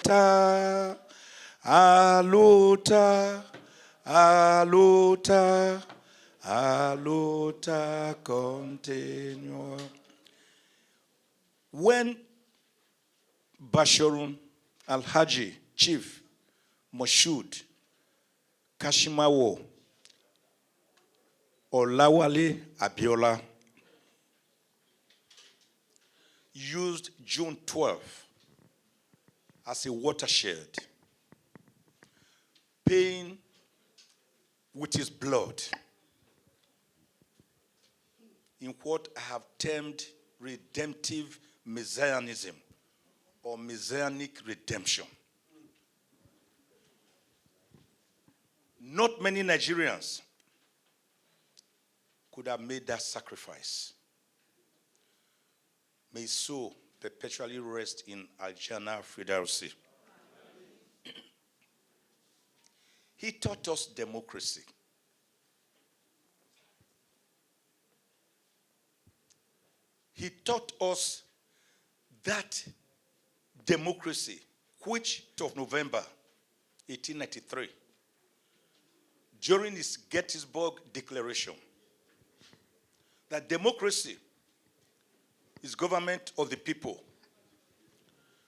aluta, aluta, aluta, aluta continua. When Bashorun Alhaji Chief Moshood Kashimawo Olawale Abiola used June 12 as a watershed, paying with his blood in what I have termed redemptive messianism or messianic redemption. Not many Nigerians could have made that sacrifice. May his soul perpetually rest in Aljana Firdausi. He taught us democracy. He taught us that democracy, which of November 1893, during his Gettysburg Declaration, that democracy is government of the people,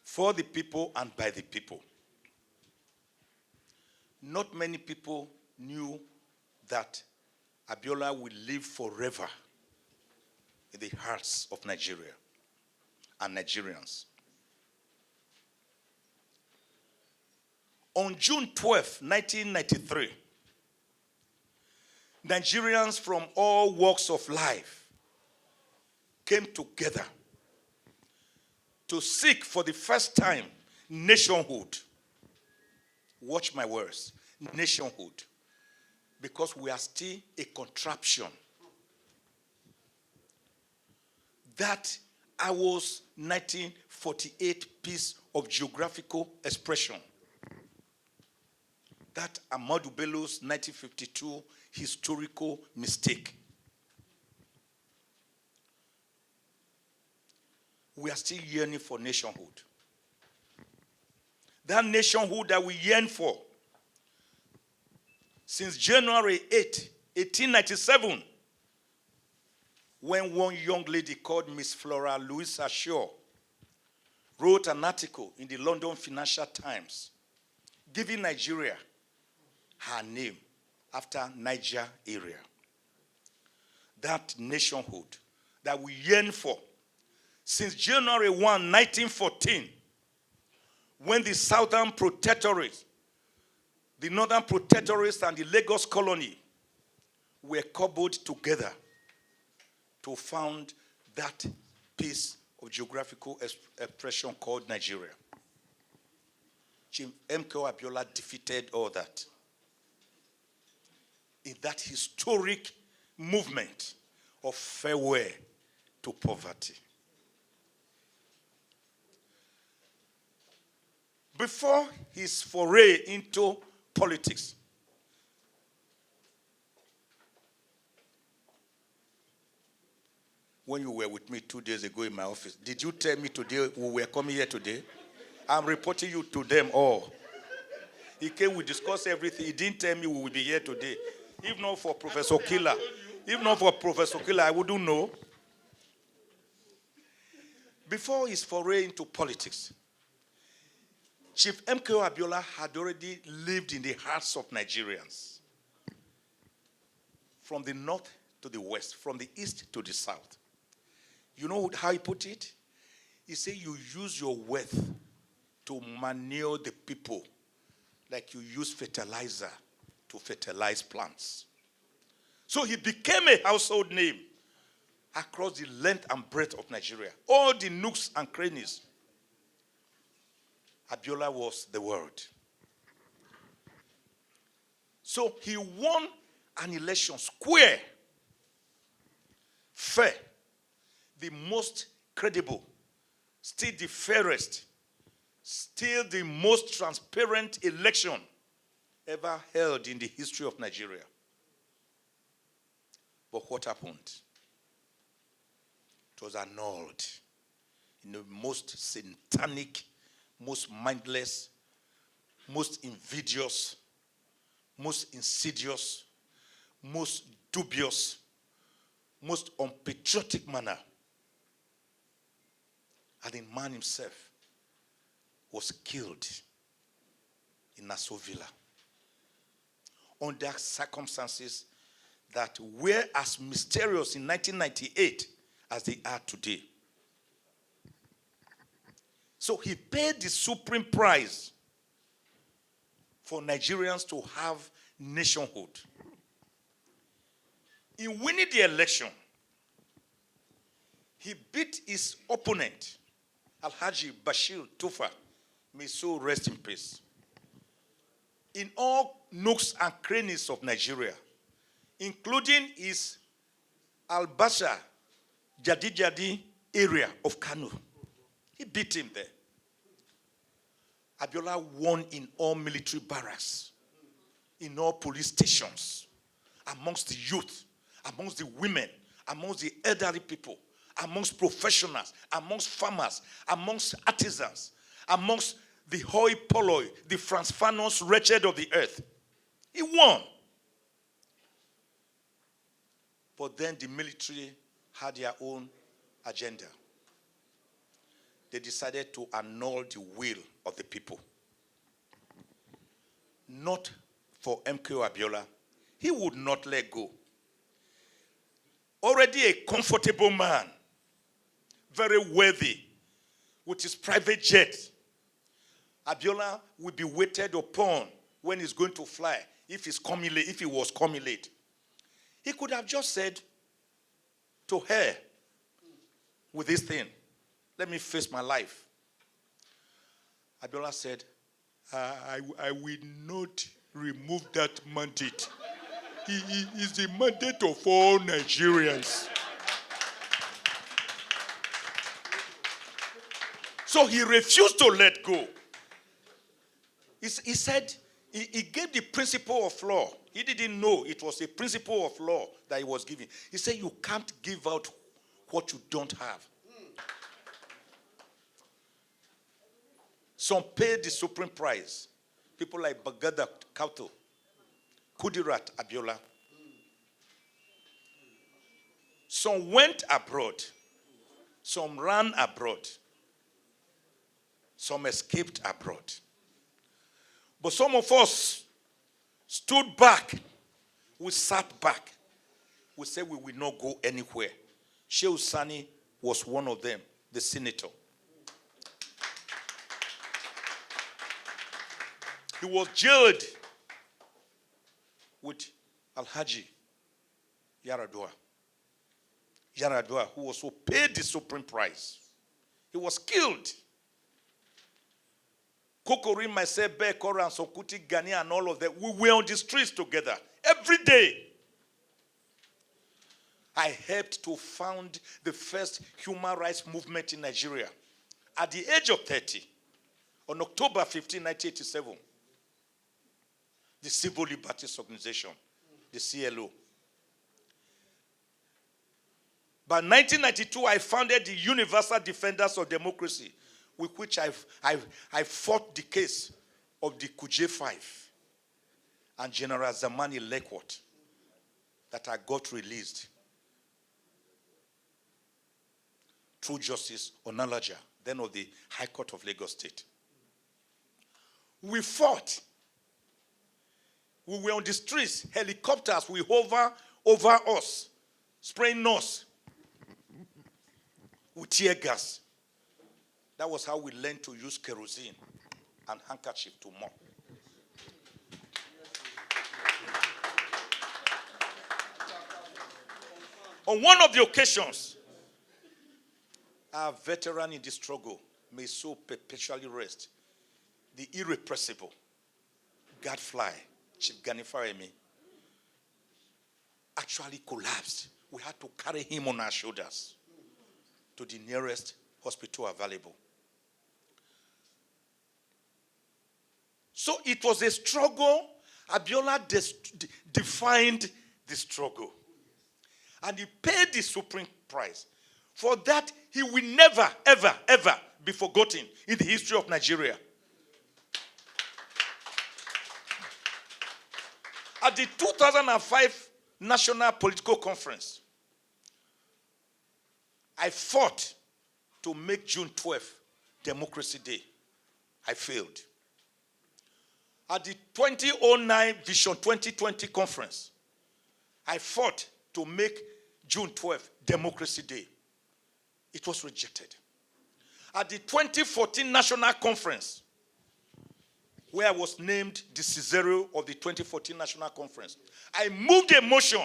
for the people and by the people. Not many people knew that Abiola will live forever in the hearts of Nigeria and Nigerians. On June 12, 1993, Nigerians from all walks of life came together to seek for the first time nationhood. Watch my words, nationhood. Because we are still a contraption. That our 1948 piece of geographical expression, that Ahmadu Bello's 1952 historical mistake. We are still yearning for nationhood. That nationhood that we yearn for since January 8, 1897, when one young lady called Miss Flora Louisa Shaw wrote an article in the London Financial Times giving Nigeria her name after Niger area. That nationhood that we yearn for since January 1, 1914, when the Southern Protectorate, the Northern Protectorates and the Lagos Colony were cobbled together to found that piece of geographical expression called Nigeria. Chief MKO Abiola defeated all that in that historic movement of farewell to poverty. Before his foray into politics, when you were with me 2 days ago in my office, did you tell me today we were coming here today? I'm reporting you to them all. He came, we discussed everything. He didn't tell me we would be here today. If not for Professor Killer, I wouldn't know. Before his foray into politics, Chief MKO Abiola had already lived in the hearts of Nigerians. From the north to the west, from the east to the south. You know how he put it? He said you use your wealth to manure the people like you use fertilizer to fertilize plants. So he became a household name across the length and breadth of Nigeria. All the nooks and crannies. Abiola was the word. So he won an election square, fair, the most credible, still the fairest, still the most transparent election ever held in the history of Nigeria. But what happened? It was annulled in the most satanic, most mindless most invidious, most insidious, most dubious, most unpatriotic manner. And the man himself was killed in Nassau Villa under circumstances that were as mysterious in 1998 as they are today. So he paid the supreme price for Nigerians to have nationhood. In winning the election, he beat his opponent, Alhaji Bashir Tufa, may so rest in peace, in all nooks and crannies of Nigeria, including his Al-Bashar Jadi area of Kano. He beat him there. Abiola won in all military barracks, in all police stations, amongst the youth, amongst the women, amongst the elderly people, amongst professionals, amongst farmers, amongst artisans, amongst the hoi polloi, the Franz Fanos wretched of the earth. He won. But then the military had their own agenda. They decided to annul the will of the people. Not for MKO Abiola. He would not let go. Already a comfortable man, very wealthy, with his private jet. Abiola will be waited upon when he's going to fly, if he was coming late. He could have just said to her, with this thing, let me face my life. Abiola said, I will not remove that mandate. He is the mandate of all Nigerians. So he refused to let go. He said, he gave the principle of law. He didn't know it was a principle of law that he was giving. He said, you can't give out what you don't have. Some paid the supreme price. People like Bagada Kauto, Kudirat Abiola. Some went abroad. Some ran abroad. Some escaped abroad. But some of us stood back. We sat back. We said we will not go anywhere. Shehu Sani was one of them, the senator. He was jailed with Alhaji Yaradua. Yaradua, who also paid the supreme price. He was killed. Kokori, myself, Bekora, and Sokuti, Gani, and all of them, we were on the streets together every day. I helped to found the first human rights movement in Nigeria at the age of 30, on October 15, 1987. The Civil Liberties Organization, the CLO. By 1992, I founded the Universal Defenders of Democracy, with which I fought the case of the Kuje 5 and General Zamani Lekwot that I got released through Justice Onalaja, then of the High Court of Lagos State. We fought. We were on the streets. Helicopters will hover over us, spraying us with tear gas. That was how we learned to use kerosene and handkerchief to mop. On one of the occasions, our veteran in the struggle, may so perpetually rest, the irrepressible gadfly, Chief Gani Faremi, actually collapsed. We had to carry him on our shoulders to the nearest hospital available. So it was a struggle. Abiola defined the struggle. And he paid the supreme price. For that, he will never, ever, ever be forgotten in the history of Nigeria. At the 2005 National Political Conference, I fought to make June 12th Democracy Day. I failed. At the 2009 Vision 2020 Conference, I fought to make June 12th Democracy Day. It was rejected. At the 2014 National Conference, where I was named the Caesarea of the 2014 National Conference, I moved a motion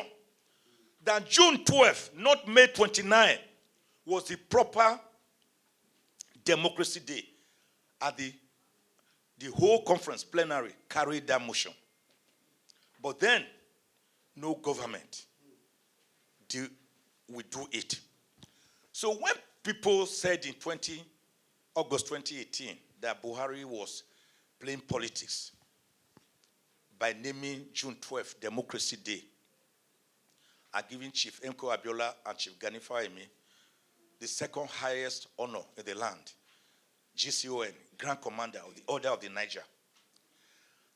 that June 12th, not May 29, was the proper Democracy Day. At the whole conference plenary carried that motion. But then, no government will do it. So when people said in August 2018 that Buhari was playing politics by naming June 12th Democracy Day and giving Chief MKO Abiola and Chief Gani Fawehinmi the second highest honor in the land, GCON, Grand Commander of the Order of the Niger.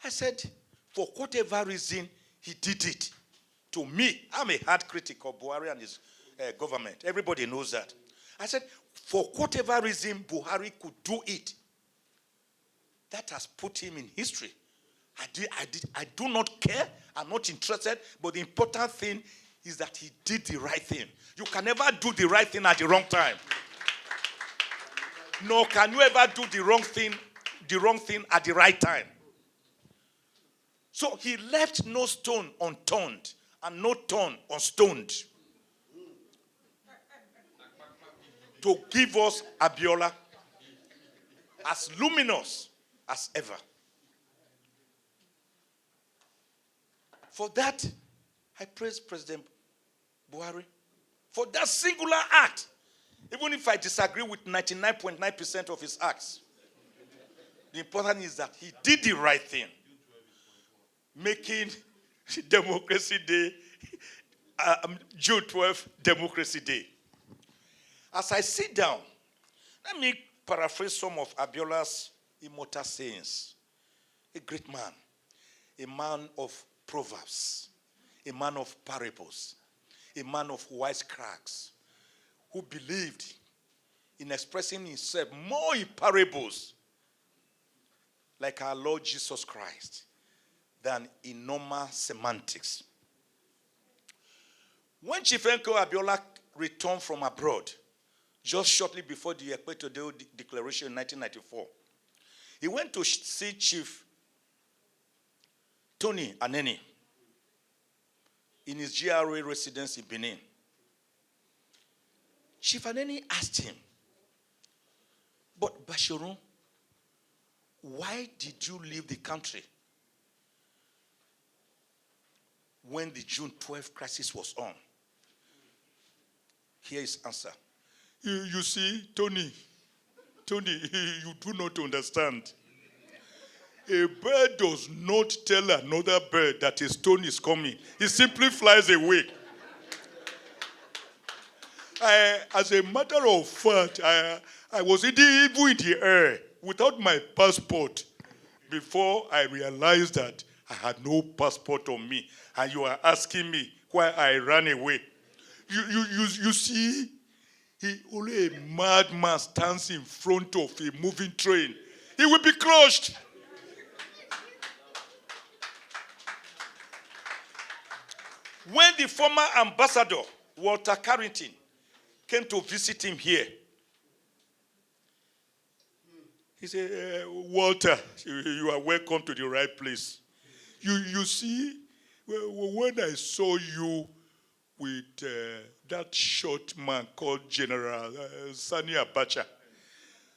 I said, for whatever reason he did it, to me, I'm a hard critic of Buhari and his government. Everybody knows that. I said, for whatever reason Buhari could do it, that has put him in history. I do not care. I'm not interested. But the important thing is that he did the right thing. You can never do the right thing at the wrong time. Nor can you ever do the wrong thing at the right time. So he left no stone unturned and no turn unstoned to give us Abiola as luminous as ever. For that, I praise President Buhari. For that singular act, even if I disagree with 99.9% of his acts, the important is that he did the right thing, making Democracy Day, June 12th, Democracy Day. As I sit down, let me paraphrase some of Abiola's immortal sayings. A great man, a man of proverbs, a man of parables, a man of wisecracks, who believed in expressing himself more in parables, like our Lord Jesus Christ, than in normal semantics. When Chief MKO Abiola returned from abroad, just shortly before the Ekpeto Day Declaration in 1994, he went to see Chief Tony Aneni in his GRA residence in Benin. Chief Aneni asked him, but Bashirun, why did you leave the country when the June 12th crisis was on? Here is answer. You see, Tony, you do not understand. A bird does not tell another bird that a stone is coming. It simply flies away. As a matter of fact, I was even in the air without my passport before I realized that I had no passport on me. And you are asking me why I ran away. You see, only a madman stands in front of a moving train. He will be crushed. When the former ambassador, Walter Carrington, came to visit him here, he said, Walter, you are welcome to the right place. You see, when I saw you with that short man called General Sani Abacha,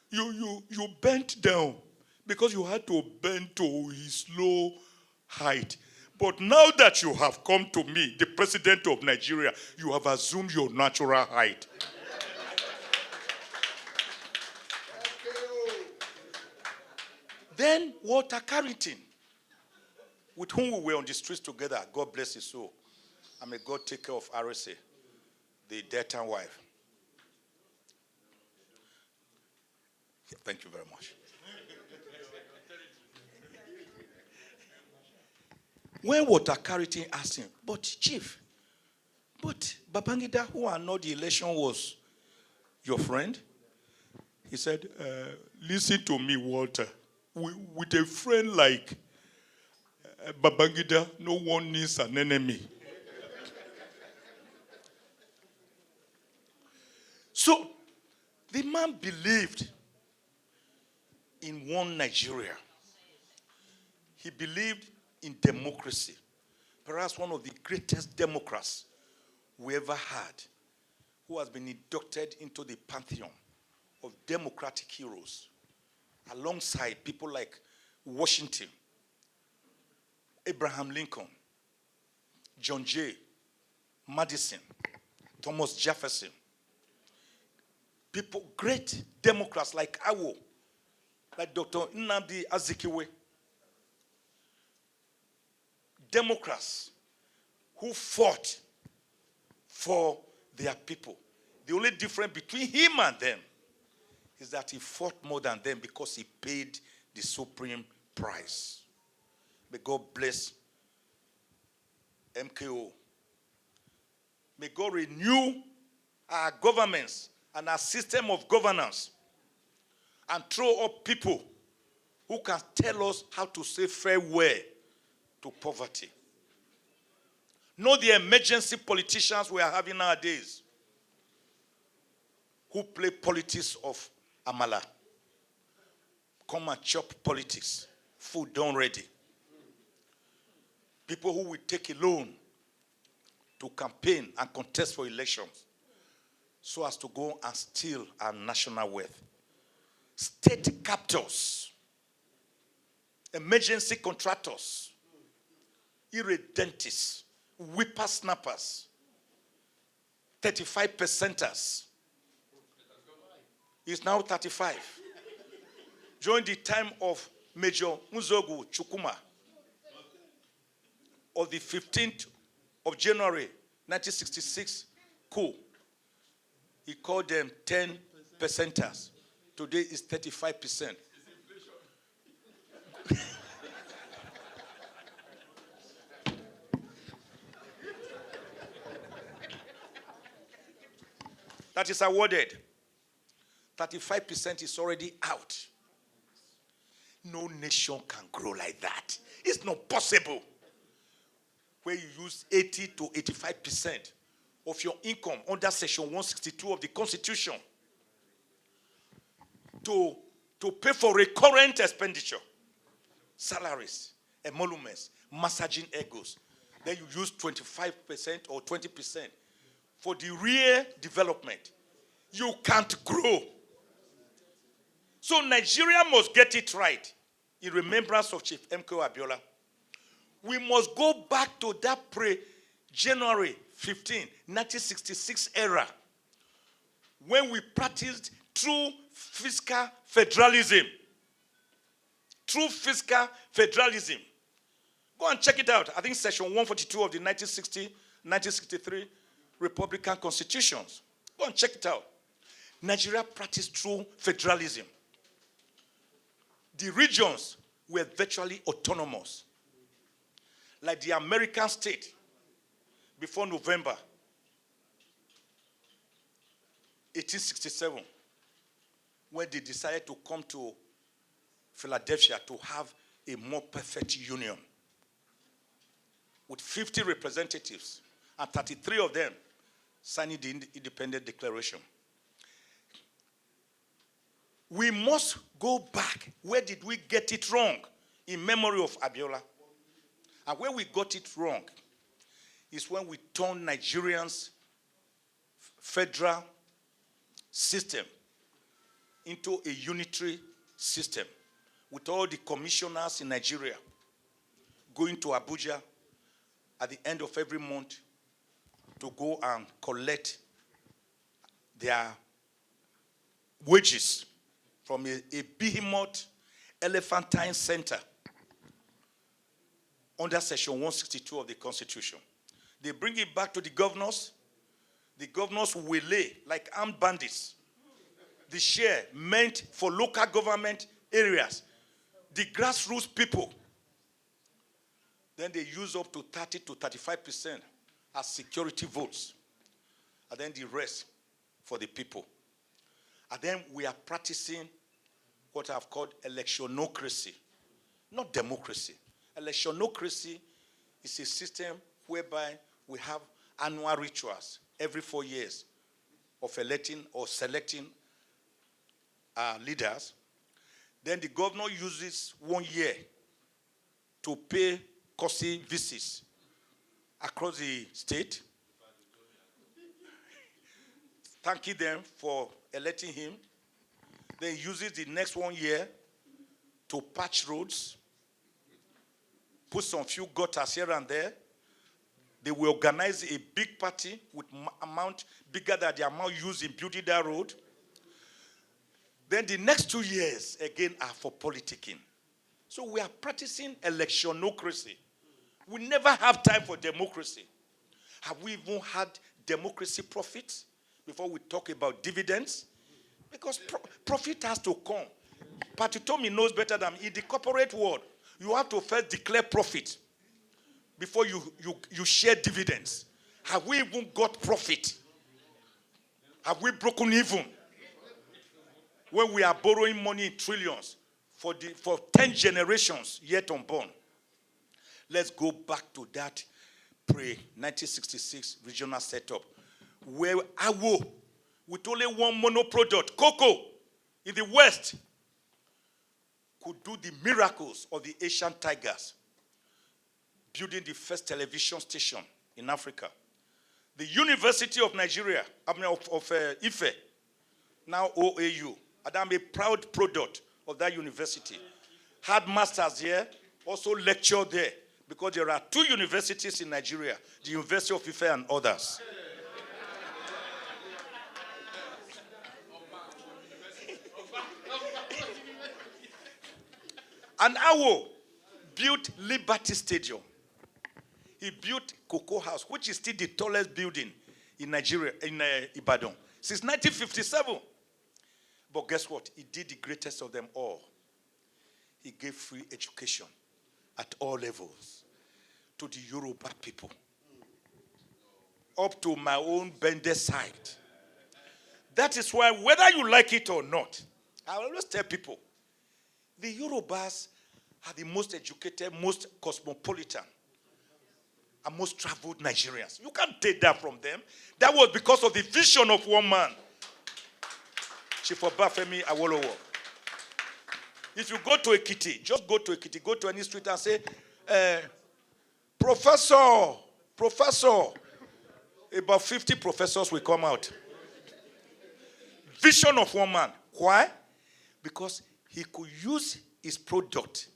you bent down because you had to bend to his low height. But now that you have come to me, the president of Nigeria, you have assumed your natural height. Then Walter Carrington, with whom we were on the streets together, God bless his soul, and may God take care of RSA, the Delta wife. Thank you very much. When Walter Carrington asked him, but Chief, but Babangida, who annulled the election, was your friend? He said, listen to me, Walter. With a friend like Babangida, no one needs an enemy. So, the man believed in one Nigeria. He believed in democracy. Perhaps one of the greatest democrats we ever had, who has been inducted into the pantheon of democratic heroes, alongside people like Washington, Abraham Lincoln, John Jay, Madison, Thomas Jefferson. People, great Democrats like Awo, like Dr. Nnamdi Azikiwe. Democrats who fought for their people. The only difference between him and them is that he fought more than them because he paid the supreme price. May God bless MKO. May God renew our governments and our system of governance and throw up people who can tell us how to say farewell to poverty. Not the emergency politicians we are having nowadays who play politics of Amala. Come and chop politics. Food done ready. People who will take a loan to campaign and contest for elections so as to go and steal our national wealth. State captors, emergency contractors, irredentists, whippersnappers, 35%ers. It's now 35. During the time of Major Nzogu Chukuma, of the 15th of January 1966 coup, he called them 10%ers. Today is 35%. That is awarded. 35% is already out. No nation can grow like that. It's not possible. Where you use 80 to 85% of your income under Section 162 of the Constitution to pay for recurrent expenditure, salaries, emoluments, massaging egos. Then you use 25% or 20% for the real development. You can't grow. So Nigeria must get it right in remembrance of Chief MKO Abiola. We must go back to that pre-January 15, 1966 era when we practiced true fiscal federalism. True fiscal federalism. Go and check it out. I think Section 142 of the 1963 Republican Constitutions. Go and check it out. Nigeria practiced true federalism. The regions were virtually autonomous, like the American state before November 1867, when they decided to come to Philadelphia to have a more perfect union with 50 representatives and 33 of them signing the Independent Declaration. We must go back. Where did we get it wrong? In memory of Abiola. And where we got it wrong is when we turned Nigerians' federal system into a unitary system with all the commissioners in Nigeria going to Abuja at the end of every month to go and collect their wages from a behemoth elephantine center under Section 162 of the Constitution. They bring it back to the governors. The governors will lay like armed bandits the share meant for local government areas. The grassroots people Then they use up to 30 to 35% as security votes. And then the rest for the people. And then we are practicing what I've called electionocracy, not democracy. Electionocracy is a system whereby we have annual rituals every 4 years of electing or selecting leaders. Then the governor uses 1 year to pay costly visits across the state, thanking them for electing him. Then he uses the next 1 year to patch roads, put some few gutters here and there. They will organize a big party with amount bigger than the amount used in building that road. Then the next 2 years, again, are for politicking. So we are practicing electionocracy. We never have time for democracy. Have we even had democracy profits before we talk about dividends? Because profit has to come. But Utomi knows better than me. In the corporate world, you have to first declare profit before you share dividends. Have we even got profit? Have we broken even? When we are borrowing money in trillions for 10 generations yet unborn. Let's go back to that pre-1966 regional setup where Awo, with only one mono product, cocoa, in the West, could do the miracles of the Asian tigers, building the first television station in Africa. The University of Nigeria, of Ife, now OAU, and I'm a proud product of that university. Had masters here, also lectured there, because there are 2 universities in Nigeria, the University of Ife and others. And Awo built Liberty Stadium. He built Cocoa House, which is still the tallest building in Nigeria, in Ibadan, since 1957. But guess what? He did the greatest of them all. He gave free education at all levels to the Yoruba people. Up to my own Bende side. That is why, whether you like it or not, I always tell people, the Yorubas are the most educated, most cosmopolitan, and most traveled Nigerians. You can't take that from them. That was because of the vision of one man, Chief Obafemi Awolowo. If you go to Ekiti, just go to Ekiti, go to any street and say, Professor, about 50 professors will come out. Vision of one man. Why? Because he could use his product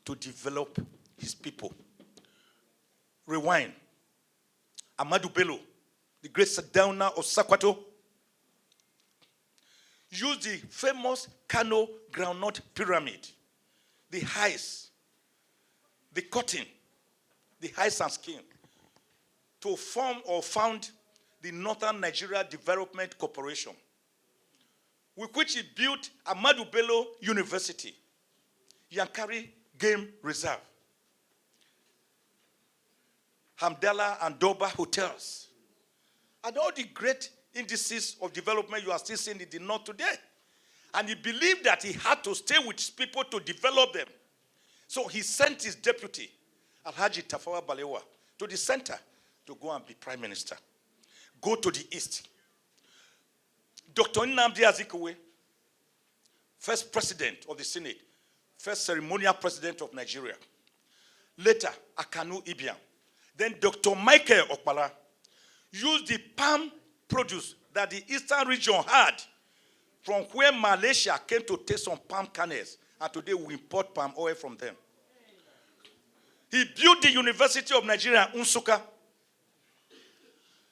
to develop his people. Rewind. Ahmadu Bello, the great Sardauna of Sakwato, used the famous Kano groundnut pyramid, the hides, the cotton, the hides and skin, to form or found the Northern Nigeria Development Corporation, with which he built Ahmadu Bello University, Yankari Game Reserve, Hamdala and Doba hotels, and all the great indices of development you are still seeing in the North today. And he believed that he had to stay with his people to develop them. So he sent his deputy, Alhaji Tafawa Balewa, to the center to go and be prime minister. Go to the east. Dr. Nnamdi Azikiwe, first president of the Senate, first ceremonial president of Nigeria. Later, Akanu Ibiam. Then Dr. Michael Okpala used the palm produce that the eastern region had from where Malaysia came to take some palm kernels, and today we import palm oil from them. He built the University of Nigeria in Nsukka.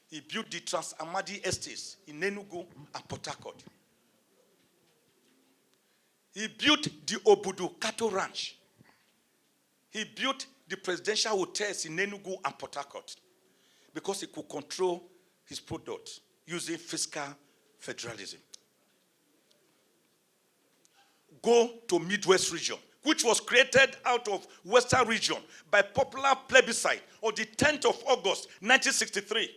He built the Trans-Amadi Estates in Enugu and Port Harcourt. He built the Obudu Cattle Ranch. He built the presidential hotels in Enugu and Port Harcourt because he could control his product using fiscal federalism. Go to Midwest region, which was created out of Western region by popular plebiscite on the 10th of August, 1963,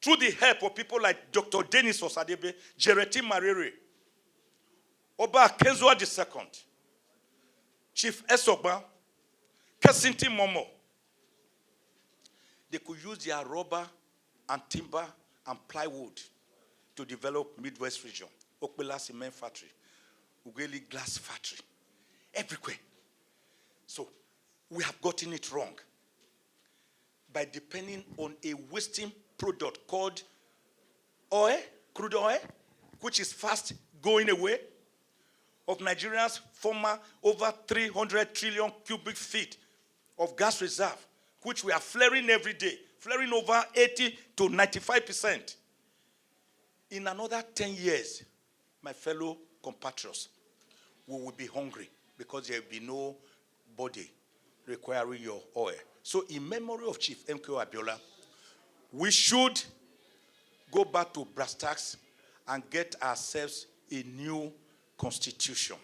through the help of people like Dr. Dennis Osadebe, Jereti Marere, Oba Akezua II, Chief Esogba, Kesinti Momo. They could use their rubber and timber and plywood to develop Midwest region. Okpela Cement Factory, Ugeli Glass Factory, everywhere. So we have gotten it wrong by depending on a wasting product called oil, crude oil, which is fast going away, of Nigeria's former over 300 trillion cubic feet of gas reserve, which we are flaring every day, flaring over 80 to 95%. In another 10 years, my fellow compatriots, we will be hungry because there will be nobody requiring your oil. So in memory of Chief MKO Abiola, we should go back to brass tacks and get ourselves a new constitution.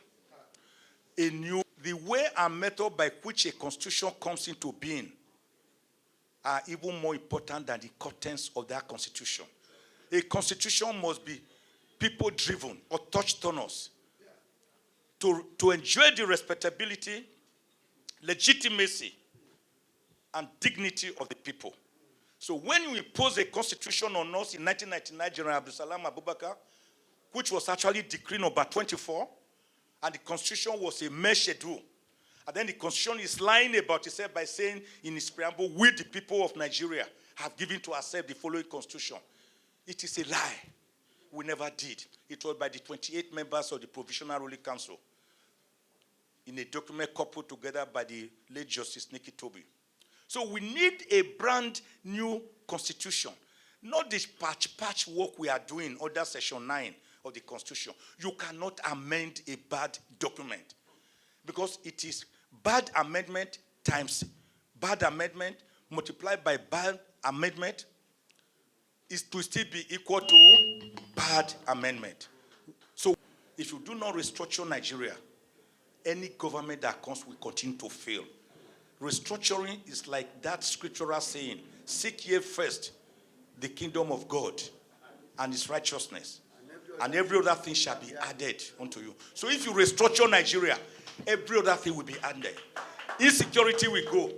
The way and method by which a constitution comes into being are even more important than the contents of that constitution. A constitution must be people-driven or touch-turners to enjoy the respectability, legitimacy, and dignity of the people. So when you impose a constitution on us in 1999, General Abdulsalam Abubakar, which was actually Decree number 24, and the constitution was a mere schedule. And then the constitution is lying about itself by saying in its preamble, we the people of Nigeria have given to ourselves the following constitution. It is a lie. We never did. It was by the 28 members of the Provisional Ruling Council in a document coupled together by the late Justice Nikki Toby. So we need a brand new constitution, not this patch work we are doing under Section 9 of the Constitution. You cannot amend a bad document because it is bad amendment times bad amendment multiplied by bad amendment is to still be equal to bad amendment. So if you do not restructure Nigeria, any government that comes will continue to fail. Restructuring is like that scriptural saying, seek ye first the kingdom of God and his righteousness, and every other thing shall be added unto you. So if you restructure Nigeria, every other thing will be added. Insecurity will go.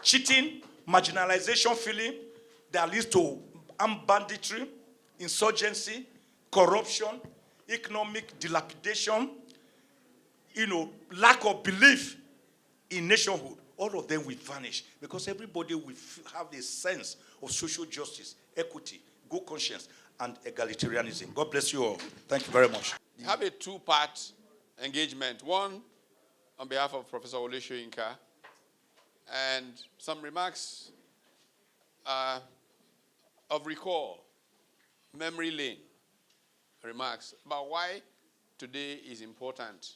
Cheating, marginalization feeling that leads to armed banditry, insurgency, corruption, economic dilapidation, lack of belief in nationhood. All of them will vanish because everybody will have a sense of social justice, equity, good conscience, and egalitarianism. God bless you all. Thank you very much. We have a two-part engagement. One on behalf of Professor Wole Soyinka, and some remarks of recall, memory lane remarks about why today is important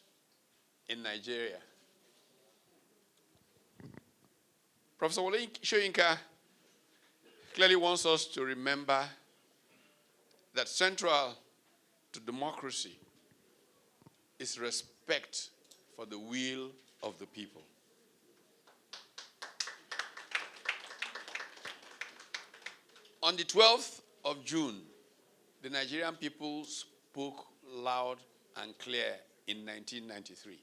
in Nigeria. Professor Wole Soyinka clearly wants us to remember that central to democracy is respect for the will of the people. On the 12th of June, the Nigerian people spoke loud and clear in 1993.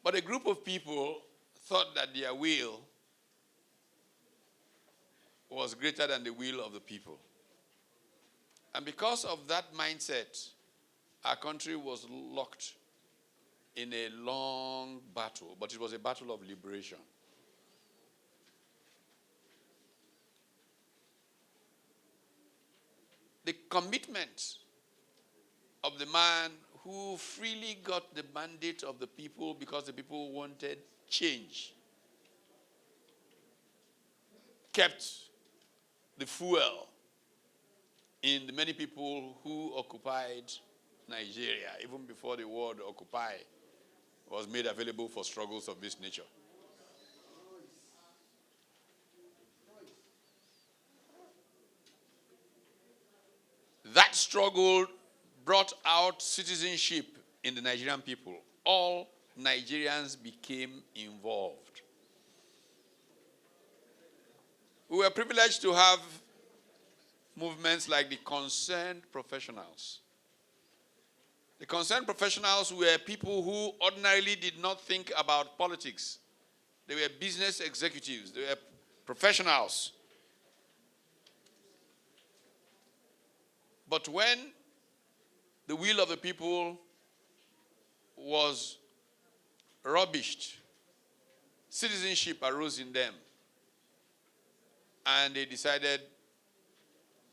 But a group of people thought that their will was greater than the will of the people. And because of that mindset, our country was locked in a long battle, but it was a battle of liberation. The commitment of the man who freely got the mandate of the people because the people wanted change kept the fuel in the many people who occupied Nigeria, even before the word occupy was made available for struggles of this nature. That struggle brought out citizenship in the Nigerian people. All Nigerians became involved. We were privileged to have movements like the concerned professionals. The concerned professionals were people who ordinarily did not think about politics. They were business executives. They were professionals. But when the will of the people was rubbished, citizenship arose in them, and they decided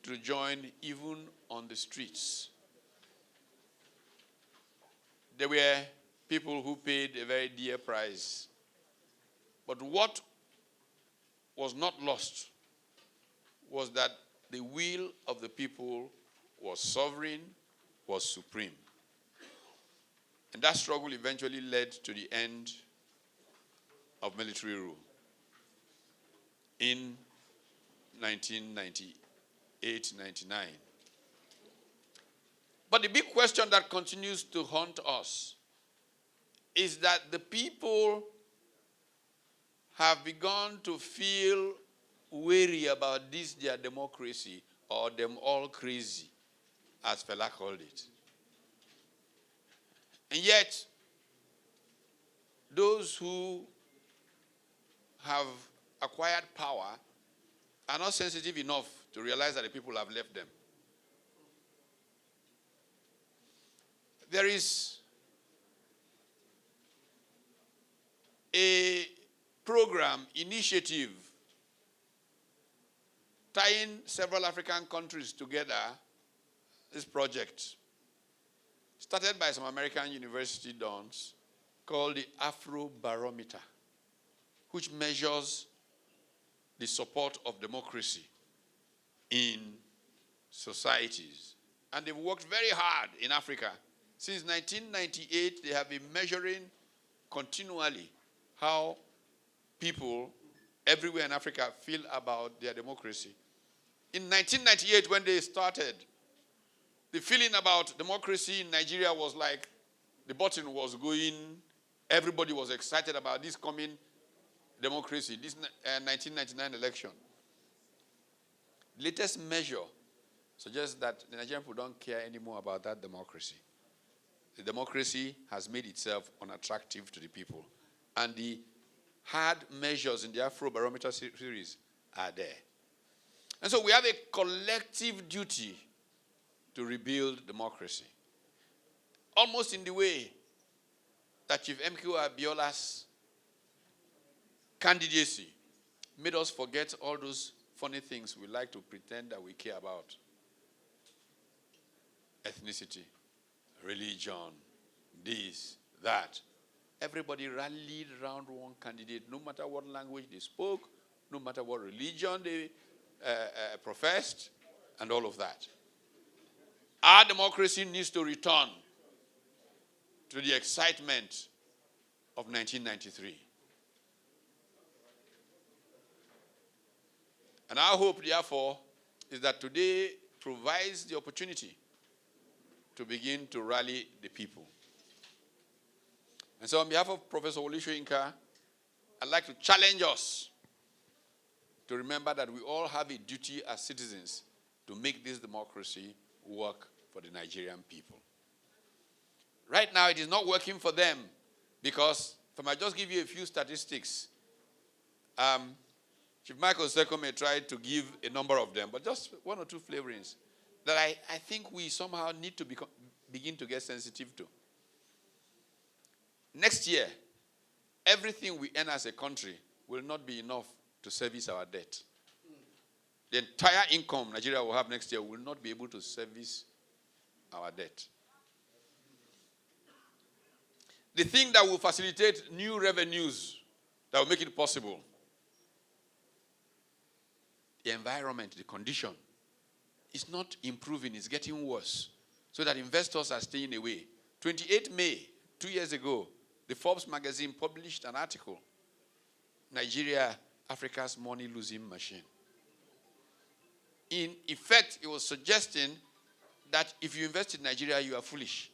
to join even on the streets. There were people who paid a very dear price. But what was not lost was that the will of the people was sovereign, was supreme. And that struggle eventually led to the end of military rule in 1998-99. But the big question that continues to haunt us is that the people have begun to feel weary about this their democracy, or them all crazy, as Fela called it. And yet, those who have acquired power are not sensitive enough to realize that the people have left them. There is a program, initiative, tying several African countries together. This project, started by some American university dons, called the Afro Barometer, which measures the support of democracy in societies. And they've worked very hard in Africa. Since 1998, they have been measuring continually how people everywhere in Africa feel about their democracy. In 1998, when they started, the feeling about democracy in Nigeria was like the button was going, everybody was excited about this coming democracy, this 1999 election. The latest measure suggests that the Nigerian people don't care anymore about that democracy. The democracy has made itself unattractive to the people. And the hard measures in the Afrobarometer series are there. And so we have a collective duty to rebuild democracy. Almost in the way that Chief MKO Abiola's candidacy made us forget all those funny things we like to pretend that we care about. Ethnicity, religion, this, that. Everybody rallied around one candidate, no matter what language they spoke, no matter what religion they professed, and all of that. Our democracy needs to return to the excitement of 1993. And our hope, therefore, is that today provides the opportunity to begin to rally the people. And so on behalf of Professor Wole Soyinka, I'd like to challenge us to remember that we all have a duty as citizens to make this democracy work for the Nigerian people. Right now, it is not working for them because, if I might just give you a few statistics, Chief Michael Ozokhome tried to give a number of them, but just one or two flavorings that I think we somehow need to begin to get sensitive to. Next year, everything we earn as a country will not be enough to service our debt. The entire income Nigeria will have next year will not be able to service our debt. The thing that will facilitate new revenues, that will make it possible, the environment, the condition, is not improving, it's getting worse, so that investors are staying away. 28 May, 2 years ago, the Forbes magazine published an article, Nigeria, Africa's money-losing machine. In effect, it was suggesting that if you invest in Nigeria, you are foolish.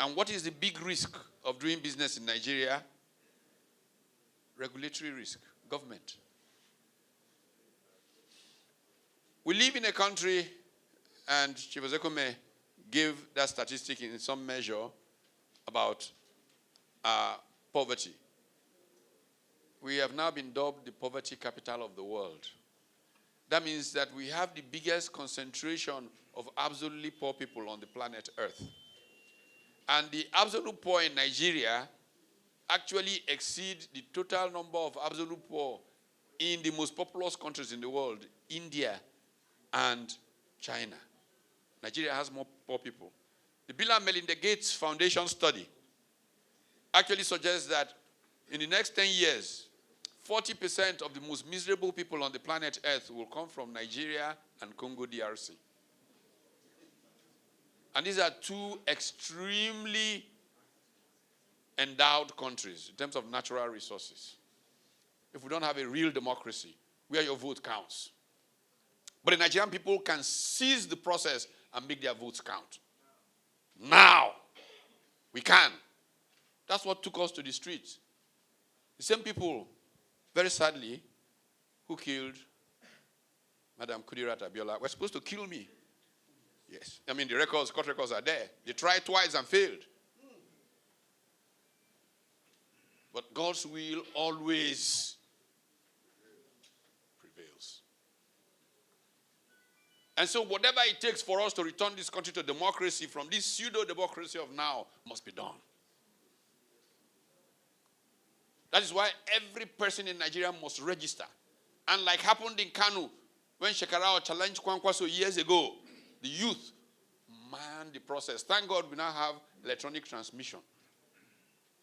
And what is the big risk of doing business in Nigeria? Regulatory risk, government. We live in a country, and Chief Ozokhome gave that statistic in some measure about poverty. We have now been dubbed the poverty capital of the world. That means that we have the biggest concentration of absolutely poor people on the planet Earth. And the absolute poor in Nigeria actually exceed the total number of absolute poor in the most populous countries in the world, India and China. Nigeria has more poor people. The Bill and Melinda Gates Foundation study actually suggests that in the next 10 years, 40% of the most miserable people on the planet Earth will come from Nigeria and Congo DRC. And these are two extremely endowed countries in terms of natural resources. If we don't have a real democracy where your vote counts. But the Nigerian people can seize the process and make their votes count. Now, we can. That's what took us to the streets. The same people, very sadly, who killed Madam Kudirat Abiola were supposed to kill me. Yes. I mean, the records, court records are there. They tried twice and failed. But God's will always prevails. And so whatever it takes for us to return this country to democracy from this pseudo-democracy of now must be done. That is why every person in Nigeria must register. And like happened in Kanu, when Shekarao challenged Kwankwaso years ago, the youth manned the process. Thank God we now have electronic transmission,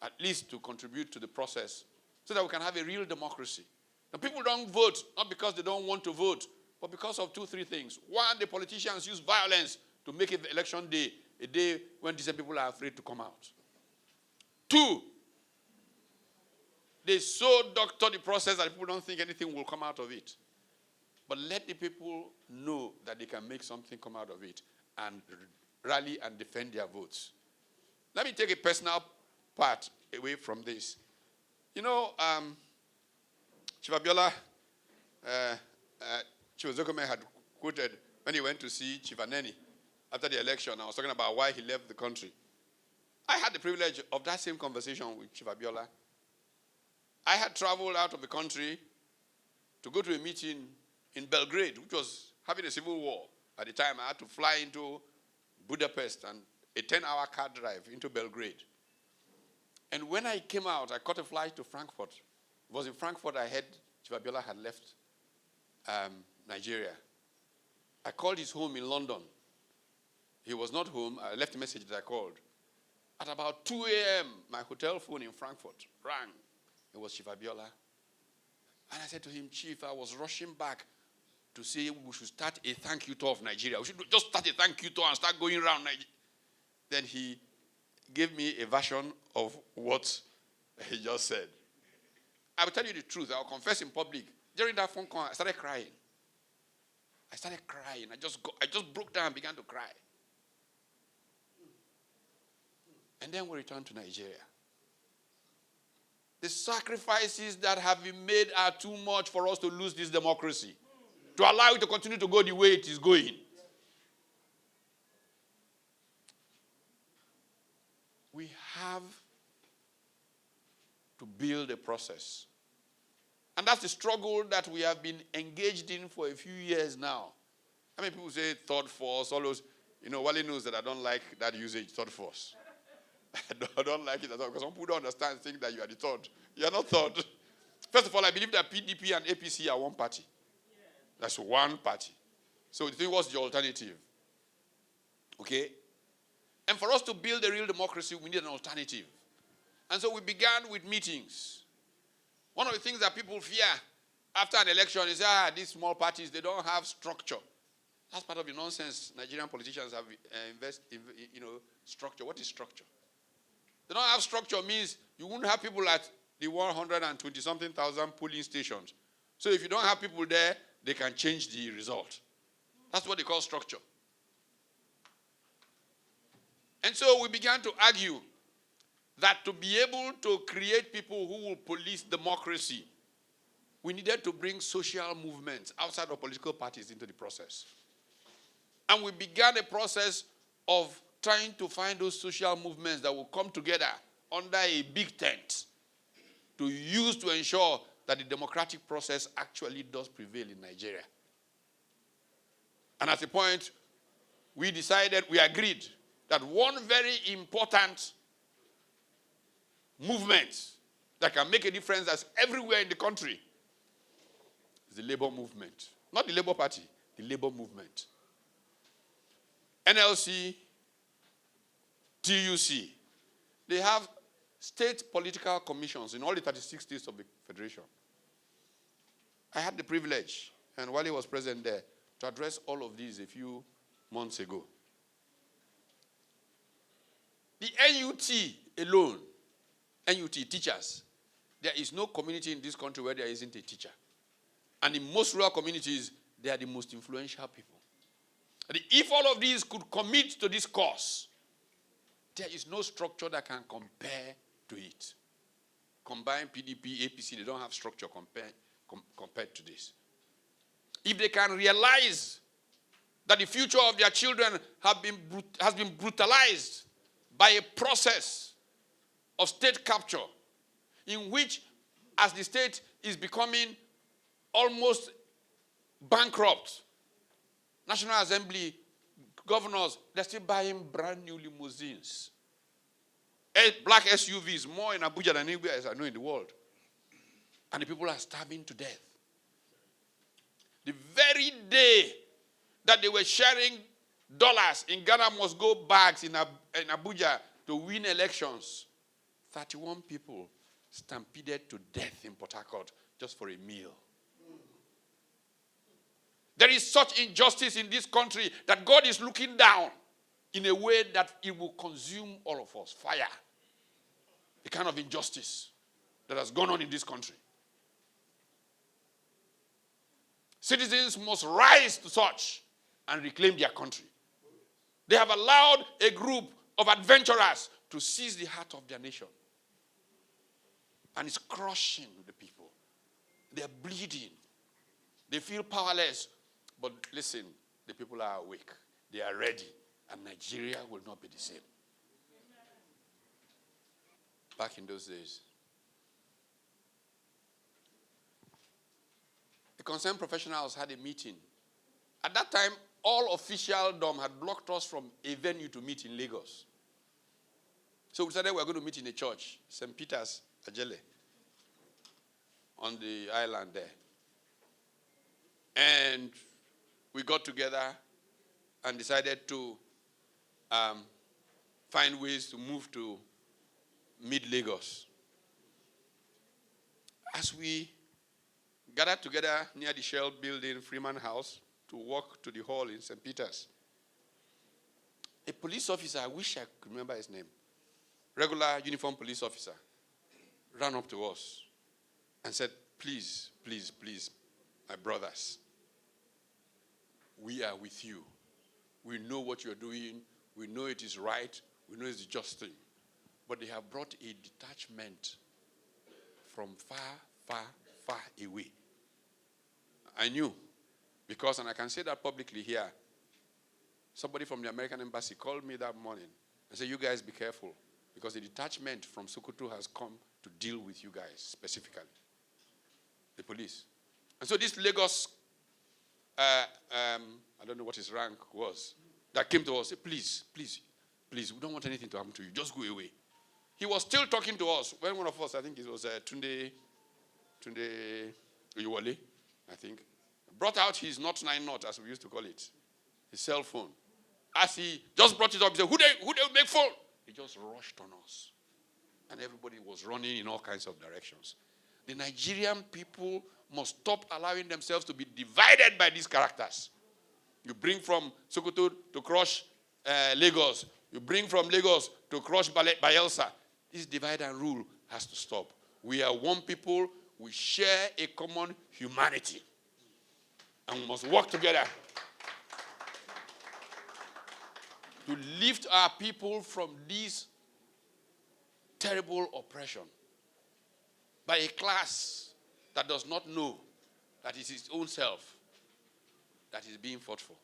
at least to contribute to the process, so that we can have a real democracy. Now, people don't vote, not because they don't want to vote, but because of 2, 3 things. One, the politicians use violence to make election day a day when decent people are afraid to come out. 2, they so doctor the process that people don't think anything will come out of it. But let the people know that they can make something come out of it and rally and defend their votes. Let me take a personal part away from this. You know, Chief Abiola, Chief Ozokhome had quoted when he went to see Chief Aneni after the election. I was talking about why he left the country. I had the privilege of that same conversation with Chief Abiola. I had traveled out of the country to go to a meeting in Belgrade, which was having a civil war. At the time, I had to fly into Budapest and a 10-hour car drive into Belgrade. And when I came out, I caught a flight to Frankfurt. It was in Frankfurt I heard Chief Abiola had left Nigeria. I called his home in London. He was not home. I left a message that I called. At about 2 a.m., my hotel phone in Frankfurt rang. It was Chief Abiola. And I said to him, Chief, I was rushing back to say we should start a thank you tour of Nigeria. We should just start a thank you tour and start going around Nigeria. Then he gave me a version of what he just said. I will tell you the truth. I will confess in public. During that phone call, I started crying. I just broke down and began to cry. And then we returned to Nigeria. The sacrifices that have been made are too much for us to lose this democracy, to allow it to continue to go the way it is going. We have to build a process. And that's the struggle that we have been engaged in for a few years now. I mean, people say third force, all those, Wale knows that I don't like that usage, third force. I don't like it at all, because some people don't understand, think that you are the third. You are not third. First of all, I believe that PDP and APC are one party. That's one party. So the thing was the alternative. Okay? And for us to build a real democracy, we need an alternative. And so we began with meetings. One of the things that people fear after an election is, these small parties, they don't have structure. That's part of the nonsense Nigerian politicians have structure. What is structure? They don't have structure means you wouldn't have people at the 120-something thousand polling stations. So if you don't have people there, they can change the result. That's what they call structure. And so we began to argue that to be able to create people who will police democracy, we needed to bring social movements outside of political parties into the process. And we began a process of trying to find those social movements that will come together under a big tent to use to ensure that the democratic process actually does prevail in Nigeria. And at a point, we agreed that one very important movement that can make a difference that's everywhere in the country is the labor movement. Not the Labour Party, the labor movement. NLC, TUC, they have state political commissions in all the 36 states of the Federation. I had the privilege, and Wale was present there, to address all of these a few months ago. The NUT alone, NUT teachers, there is no community in this country where there isn't a teacher. And in most rural communities, they are the most influential people. And if all of these could commit to this cause, there is no structure that can compare to it. Combined PDP, APC, they don't have structure compared to this. If they can realize that the future of their children has been brutalized by a process of state capture, in which, as the state is becoming almost bankrupt, National Assembly governors, they're still buying brand new limousines. Black SUVs, more in Abuja than anywhere else I know in the world. And the people are starving to death. The very day that they were sharing dollars in Ghana must go bags in Abuja to win elections, 31 people stampeded to death in Port Harcourt just for a meal. There is such injustice in this country that God is looking down in a way that it will consume all of us. Fire. The kind of injustice that has gone on in this country. Citizens must rise to such and reclaim their country. They have allowed a group of adventurers to seize the heart of their nation. And it's crushing the people. They're bleeding. They feel powerless. But listen, the people are awake. They are ready. And Nigeria will not be the same. Back in those days, the concerned professionals had a meeting. At that time, all officialdom had blocked us from a venue to meet in Lagos. So we decided we were going to meet in a church, St. Peter's, Ajele, on the island there. And we got together and decided to find ways to move to mid-Lagos. As we gathered together near the Shell building, Freeman House, to walk to the hall in St. Peter's, a police officer, I wish I could remember his name, regular uniformed police officer, ran up to us and said, please, please, please, my brothers, we are with you. We know what you're doing. We know it is right. We know it's the just thing. But they have brought a detachment from far, far, far away. I knew, because, and I can say that publicly here, somebody from the American embassy called me that morning and said, you guys be careful, because the detachment from Sokoto has come to deal with you guys specifically, the police. And so this Lagos, I don't know what his rank was, that came to us, said, please, please, please, we don't want anything to happen to you, just go away. He was still talking to us when one of us, I think it was Tunde Uyuwale, I think, brought out his not 9 knot, as we used to call it, his cell phone. As he just brought it up, he said, who they make phone? He just rushed on us. And everybody was running in all kinds of directions. The Nigerian people must stop allowing themselves to be divided by these characters. You bring from Sokoto to crush Lagos. You bring from Lagos to crush Bayelsa. This divide and rule has to stop. We are one people. We share a common humanity. And we must work together. to lift our people from this terrible oppression by a class that does not know that it is its own self that is being fought for.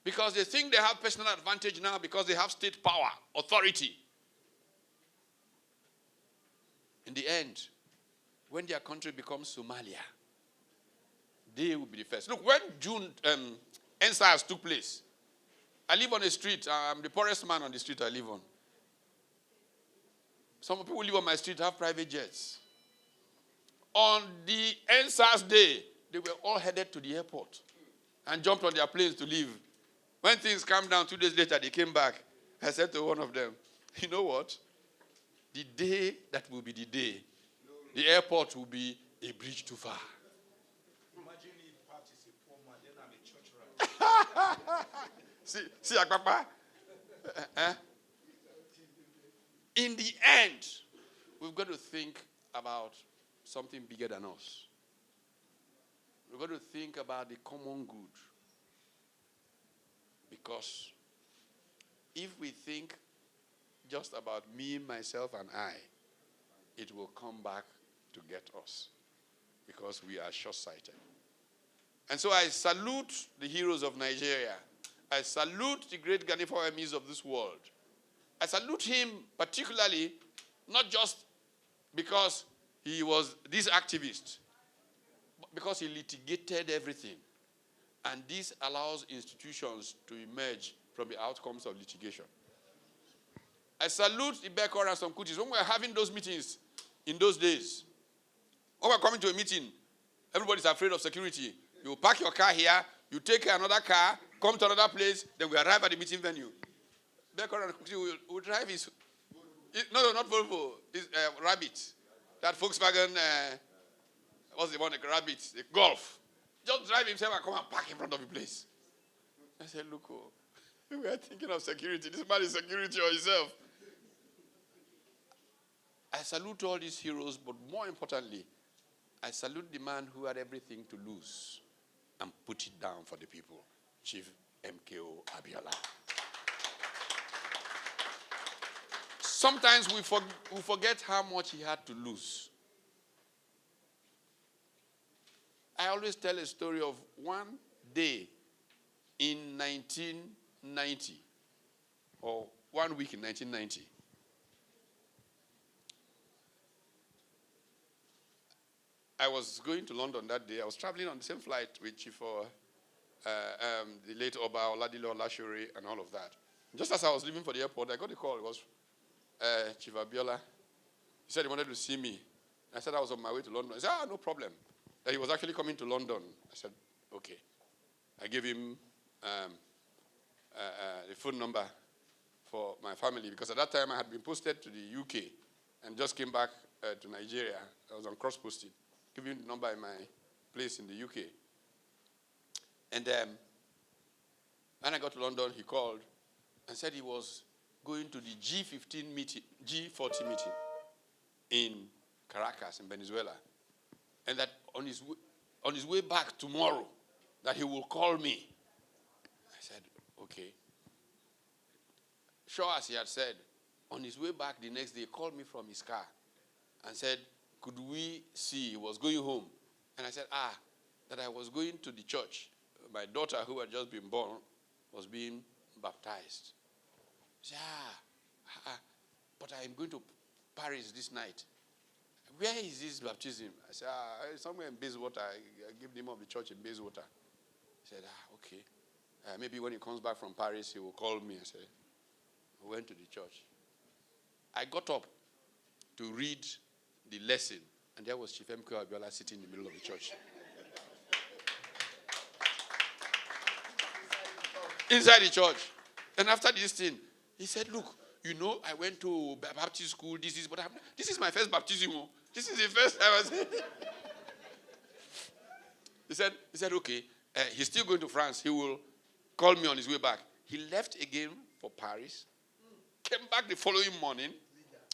Because they think they have personal advantage now because they have state power, authority. In the end, when their country becomes Somalia, they will be the first. Look, when June NSAS took place, I live on a street. I'm the poorest man on the street I live on. Some people who live on my street have private jets. On the NSAS day, they were all headed to the airport and jumped on their planes to leave. When things calmed down, 2 days later, they came back. I said to one of them, you know what? The day that will be the day, the airport will be a bridge too far. Imagine if Pat is a poor man, then I'm a church rat. See, Akpapa? In the end, we've got to think about something bigger than us. We've got to think about the common good. Because if we think just about me, myself, and I, it will come back to get us. Because we are short-sighted. And so I salute the heroes of Nigeria. I salute the great Ghanaian enemies of this world. I salute him particularly, not just because he was this activist, but because he litigated everything. And this allows institutions to emerge from the outcomes of litigation. I salute the Bekor and some Kutis. When we were having those meetings in those days, when we're coming to a meeting, everybody's afraid of security. You park your car here, you take another car, come to another place, then we arrive at the meeting venue. Bekor and Kuti will drive his... No, not Volvo. It's Rabbit. That Volkswagen... what's the one? The Rabbit. The Golf. Just drive himself and come and park in front of the place. I said, look, we are thinking of security. This man is security or himself. I salute all these heroes, but more importantly, I salute the man who had everything to lose and put it down for the people, Chief MKO Abiola. Sometimes we forget how much he had to lose. I always tell a story of one day in 1990, or 1 week in 1990. I was going to London that day. I was traveling on the same flight with Chief, the late Oba Oladile Olashore and all of that. Just as I was leaving for the airport, I got a call. It was Chief Abiola. He said he wanted to see me. I said I was on my way to London. He said, no problem. That he was actually coming to London. I said, okay. I gave him the phone number for my family because at that time I had been posted to the UK and just came back to Nigeria. I was on cross-posting. Give him the number in my place in the UK. And when I got to London, he called and said he was going to the G40 meeting in Caracas, in Venezuela. And that on his way back tomorrow, that he will call me. I said, okay. Sure as he had said, on his way back the next day, he called me from his car and said, could we see? He was going home. And I said, that I was going to the church. My daughter, who had just been born, was being baptized. He said, but I am going to Paris this night. Where is this baptism? I said, somewhere in Bayswater. I gave the name of the church in Bayswater. He said, okay. Maybe when he comes back from Paris, he will call me. I said, I went to the church. I got up to read the lesson, and there was Chief MKO Abiola sitting in the middle of the church. Inside the church. And after this thing, he said, look, I went to Baptist school, this is my first baptism. This is the first time I was. He said, okay, he's still going to France. He will call me on his way back. He left again for Paris, came back the following morning,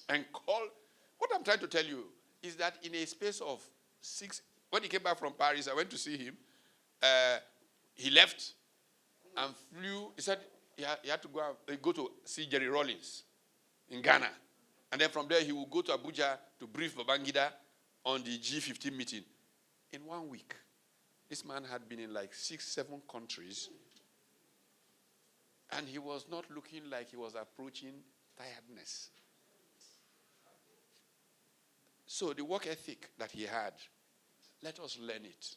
and called. What I'm trying to tell you is that in a space of 6, when he came back from Paris, I went to see him. He left and flew. He said, he had to go to see Jerry Rawlings in Ghana. And then from there, he would go to Abuja to brief Babangida on the G15 meeting. In 1 week, this man had been in like 6, 7 countries, and he was not looking like he was approaching tiredness. So the work ethic that he had, let us learn it.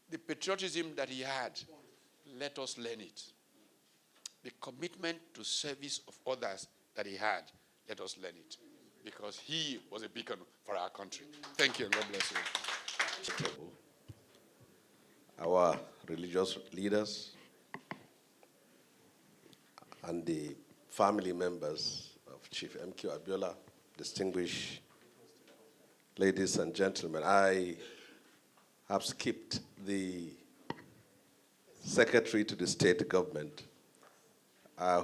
The patriotism that he had, let us learn it. The commitment to service of others that he had, let us learn it. Because he was a beacon for our country. Thank you, and God bless you. Our religious leaders and the family members of Chief MKO Abiola, distinguished ladies and gentlemen, I have skipped the secretary to the state government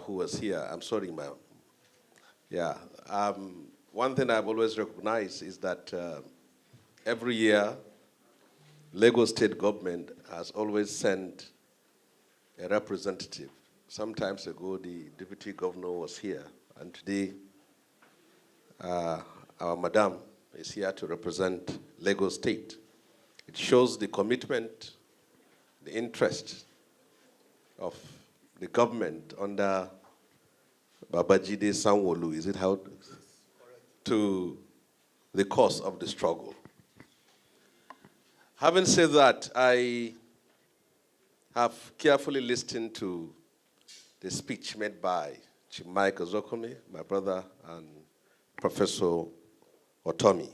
who was here. I'm sorry, ma'am. Yeah. One thing I've always recognized is that every year, Lagos state government has always sent a representative. Sometimes ago, the deputy governor was here, and today, our madam is here to represent Lagos state. It shows the commitment, the interest of the government under Babajide Sanwo-Olu, is it how? To the cause of the struggle. Having said that, I have carefully listened to the speech made by Chief Ozokhome, my brother, and Professor Utomi.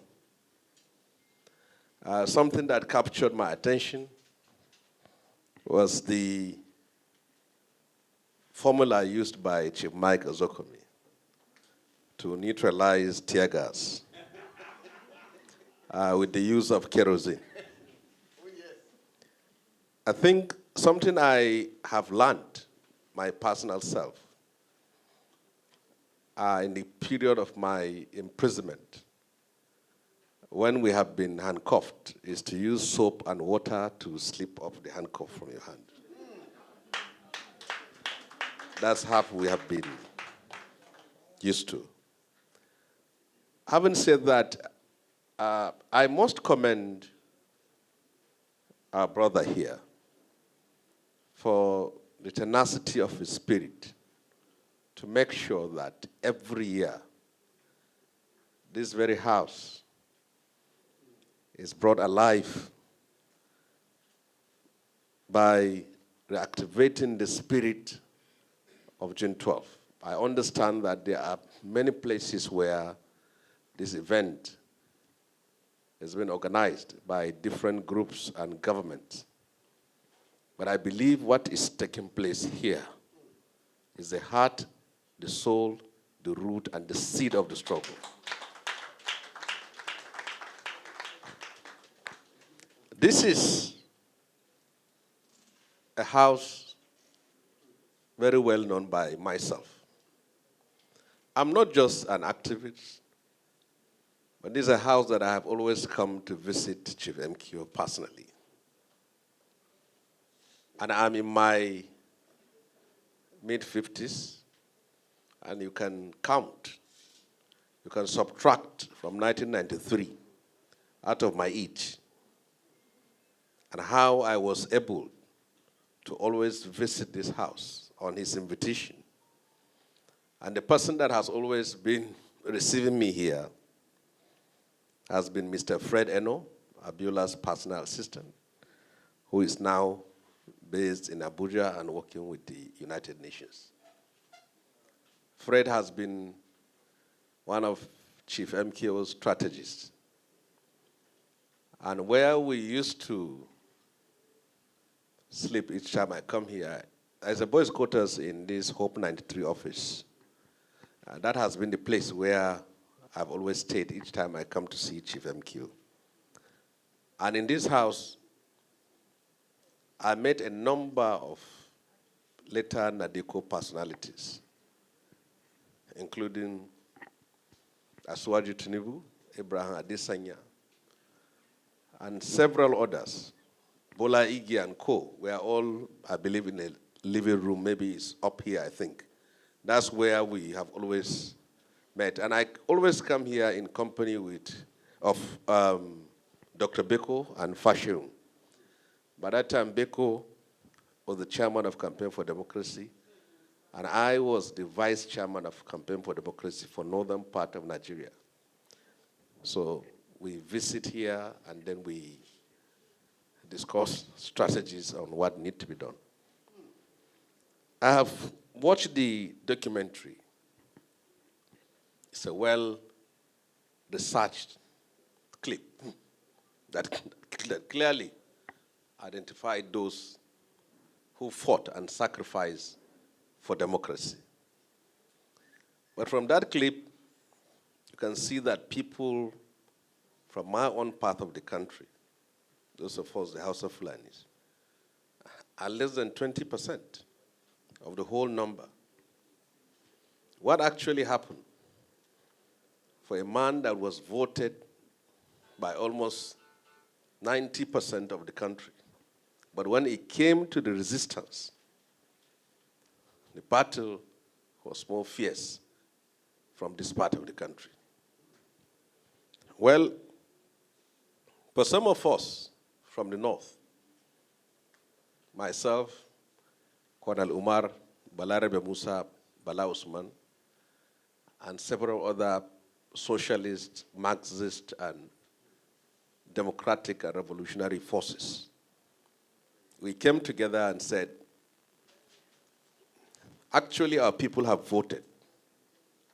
Something that captured my attention was the formula used by Chief Ozokhome to neutralize tear gas with the use of kerosene. I think something I have learned, my personal self, in the period of my imprisonment, when we have been handcuffed, is to use soap and water to slip off the handcuff from your hand. That's how we have been used to. Having said that, I must commend our brother here for the tenacity of his spirit to make sure that every year this very house is brought alive by reactivating the spirit of June 12th. I understand that there are many places where this event has been organized by different groups and governments. But I believe what is taking place here is the heart, the soul, the root, and the seed of the struggle. This is a house very well known by myself. I'm not just an activist, but this is a house that I have always come to visit Chief MKO personally. And I'm in my mid-50s, and you can count, you can subtract from 1993 out of my age, and how I was able to always visit this house on his invitation. And the person that has always been receiving me here has been Mr. Fred Eno, Abiola's personal assistant, who is now based in Abuja and working with the United Nations. Fred has been one of Chief MKO's strategists. And where we used to sleep each time I come here, there's a boys' quarters in this Hope 93 office. That has been the place where I've always stayed each time I come to see Chief MKO. And in this house, I met a number of later Nadeko personalities, including Asuwaju Tinubu, Abraham Adesanya, and several others. Bola Igi and Co. were all, I believe, in a living room, maybe it's up here, I think. That's where we have always met. And I always come here in company of Dr. Beko and Fashion. By that time, Beko was the chairman of Campaign for Democracy, and I was the vice chairman of Campaign for Democracy for northern part of Nigeria. So we visit here, and then we discuss strategies on what needs to be done. I have watched the documentary. It's a well-researched clip that clearly identified those who fought and sacrificed for democracy. But from that clip, you can see that people from my own part of the country, those of us, the House of Fulanis, are less than 20% of the whole number. What actually happened for a man that was voted by almost 90% of the country, but when it came to the resistance, the battle was more fierce from this part of the country? Well, for some of us from the north, myself, Colonel Umar, Balarabe Musa, Bala Usman, and several other socialist, Marxist, and democratic and revolutionary forces, we came together and said, actually our people have voted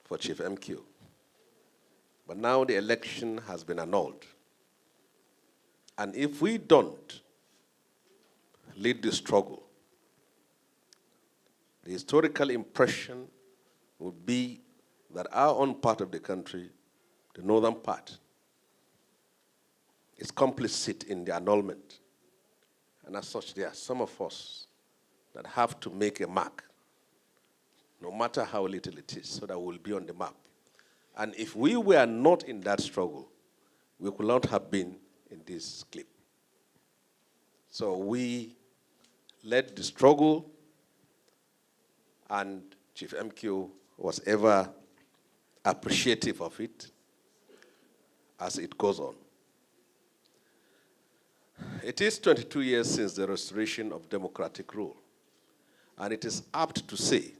for Chief MKO, but now the election has been annulled. And if we don't lead the struggle, the historical impression would be that our own part of the country, the northern part, is complicit in the annulment. And as such, there are some of us that have to make a mark, no matter how little it is, so that we'll be on the map. And if we were not in that struggle, we could not have been in this clip. So we led the struggle, and Chief MKO was ever appreciative of it as it goes on. It is 22 years since the restoration of democratic rule, and it is apt to say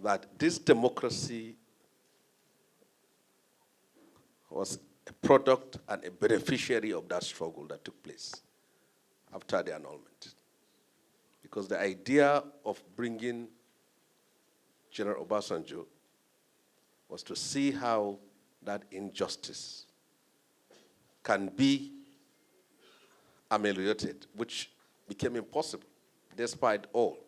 that this democracy was a product and a beneficiary of that struggle that took place after the annulment. Because the idea of bringing General Obasanjo was to see how that injustice can be ameliorated, which became impossible despite all.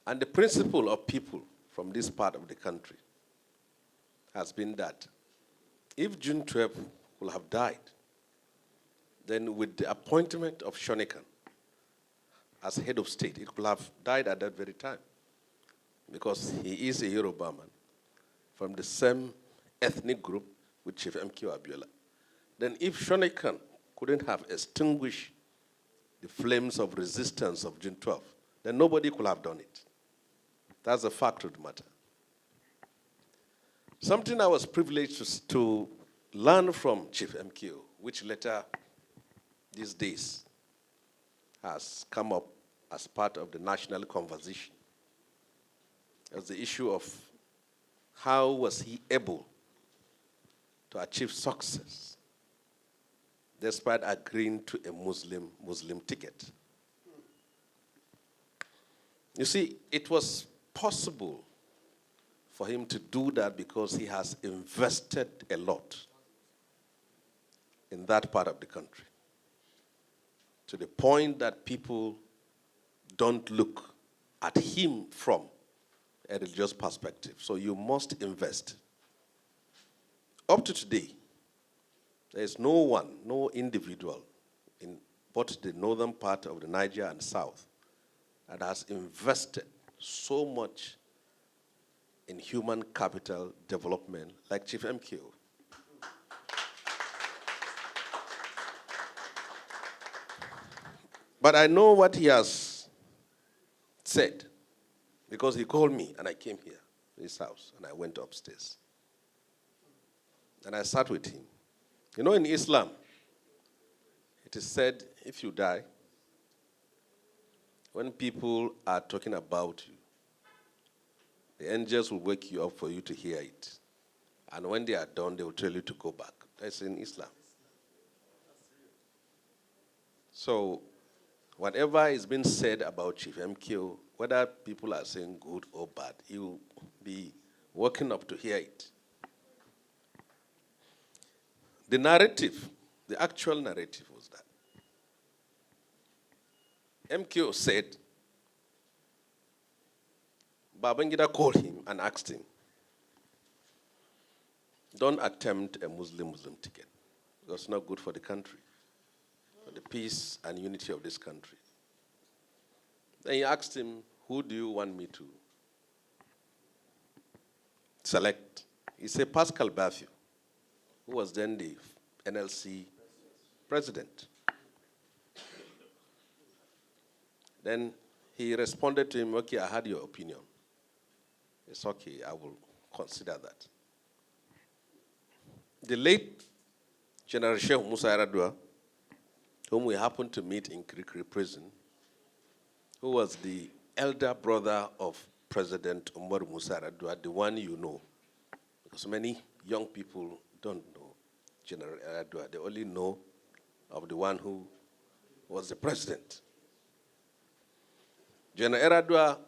And the principle of people from this part of the country has been that if June 12th will have died, then with the appointment of Shonekan as head of state, it could have died at that very time, because he is a Yoruba man from the same ethnic group with Chief MKO Abiola. Then if Shonekan couldn't have extinguished the flames of resistance of June 12th, then nobody could have done it. That's the fact of the matter. Something I was privileged to learn from Chief MKO, which later these days has come up as part of the national conversation, is the issue of how was he able to achieve success despite agreeing to a Muslim ticket. You see, it was possible for him to do that because he has invested a lot in that part of the country, to the point that people don't look at him from a religious perspective. So you must invest. Up to today, there is no one, no individual in both the northern part of the Niger and south that has invested so much in human capital development like Chief MKO. But I know what he has said because he called me and I came here to his house and I went upstairs. And I sat with him. You know, in Islam, it is said if you die, when people are talking about you, the angels will wake you up for you to hear it. And when they are done, they will tell you to go back. That's in Islam. So, whatever is being said about Chief MKO, whether people are saying good or bad, he will be waking up to hear it. The narrative, the actual narrative was that MKO said, Babangida called him and asked him, don't attempt a Muslim-Muslim ticket. That's not good for the country, for the peace and unity of this country. Then he asked him, who do you want me to select? He said, Pascal Bafio, who was then the NLC president. Then he responded to him, okay, I had your opinion. It's okay, I will consider that. The late General Sheikh Musa Yaradua, whom we happened to meet in Kirikiri prison, who was the elder brother of President Umar Musa Yaradua, the one you know, because many young people don't know General Yaradua. They only know of the one who was the president. General Yaradua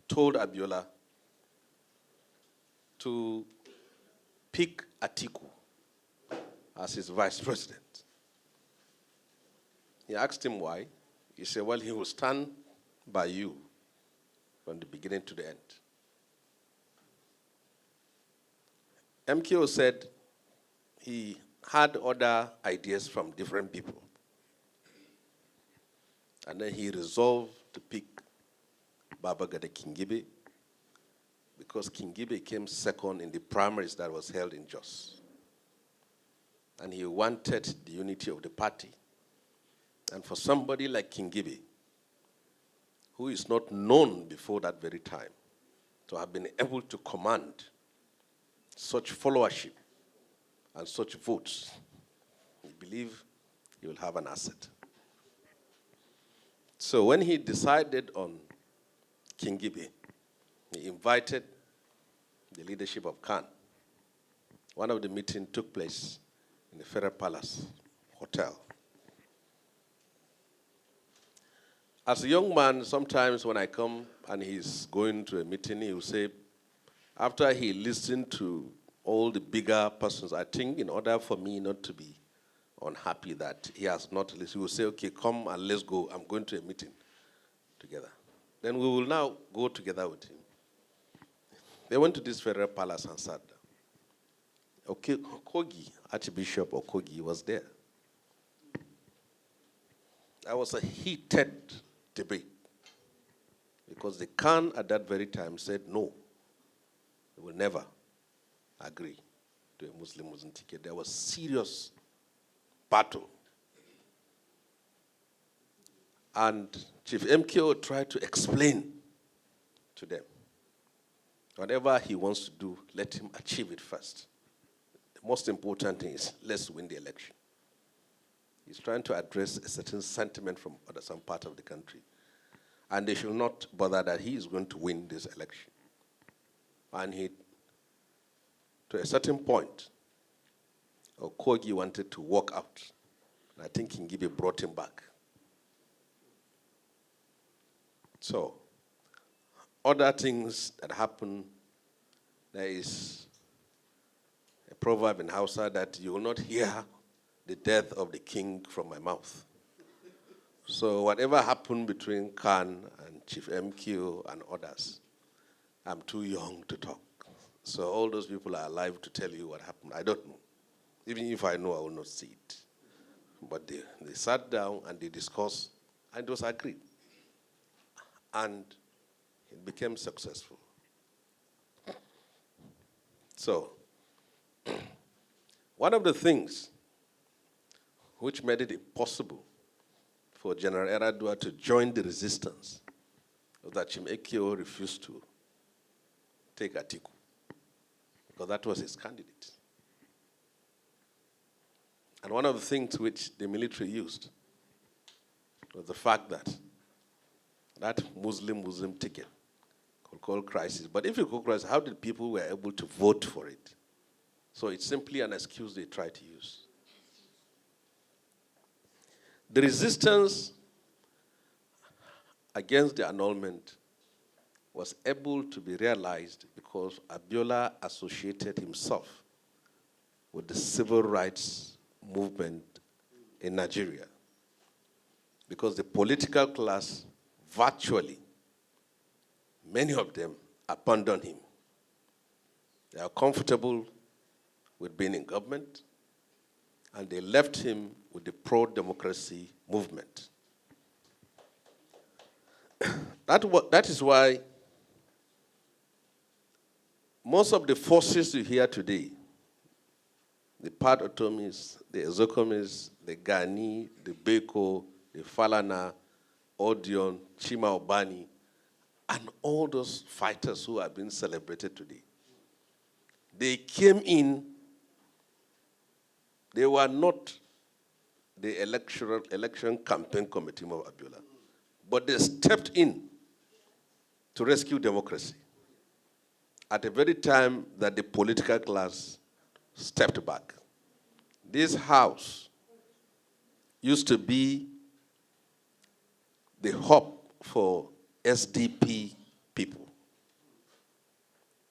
told Abiola to pick Atiku as his vice president. He asked him why. He said, well, he will stand by you from the beginning to the end. MKO said he had other ideas from different people. And then he resolved to pick Babagada Kingibe because Kingibe came second in the primaries that was held in Jos. And he wanted the unity of the party. And for somebody like Kingibe, who is not known before that very time, to have been able to command such followership and such votes, we believe he will have an asset. So when he decided on Kingibe, he invited the leadership of Khan. One of the meetings took place in the Federal Palace Hotel. As a young man, sometimes when I come and he's going to a meeting, he will say, after he listened to all the bigger persons, I think in order for me not to be unhappy that he has not listened, he will say, okay, come and let's go. I'm going to a meeting together. Then we will now go together with him. They went to this Federal Palace and sat down. Okay, Kogi, Archbishop Okogie was there. That was a heated debate because the Khan at that very time said no, they will never agree to a Muslim-Muslim ticket. There was serious battle. And Chief MKO tried to explain to them, whatever he wants to do, let him achieve it first. The most important thing is, let's win the election. He's trying to address a certain sentiment from some part of the country. And they should not bother that he is going to win this election. And he, to a certain point, Okogie wanted to walk out. And I think Kingibe brought him back. So, other things that happen, there is a proverb in Hausa that you will not hear the death of the king from my mouth. So whatever happened between Khan and Chief MKO and others, I'm too young to talk. So all those people are alive to tell you what happened. I don't know. Even if I know, I will not see it. But they sat down and they discussed, and it was agreed. And it became successful. So, one of the things which made it possible for General Eradua to join the resistance was that MKO refused to take Atiku, because that was his candidate. And one of the things which the military used was the fact that that Muslim ticket could call crisis. But if you call crisis, how did people were able to vote for it? So it's simply an excuse they try to use. The resistance against the annulment was able to be realized because Abiola associated himself with the civil rights movement in Nigeria. Because the political class, virtually, many of them abandoned him. They are comfortable with being in government, and they left him with the pro-democracy movement. That is why most of the forces you hear today, the part Utomis, the Ozokhomes, the Gani, the Beko, the Falana, Odion, Chima Obani, and all those fighters who are being celebrated today, they came in, they were not the election campaign committee of Abiola, but they stepped in to rescue democracy at the very time that the political class stepped back. This house used to be the hub for SDP people,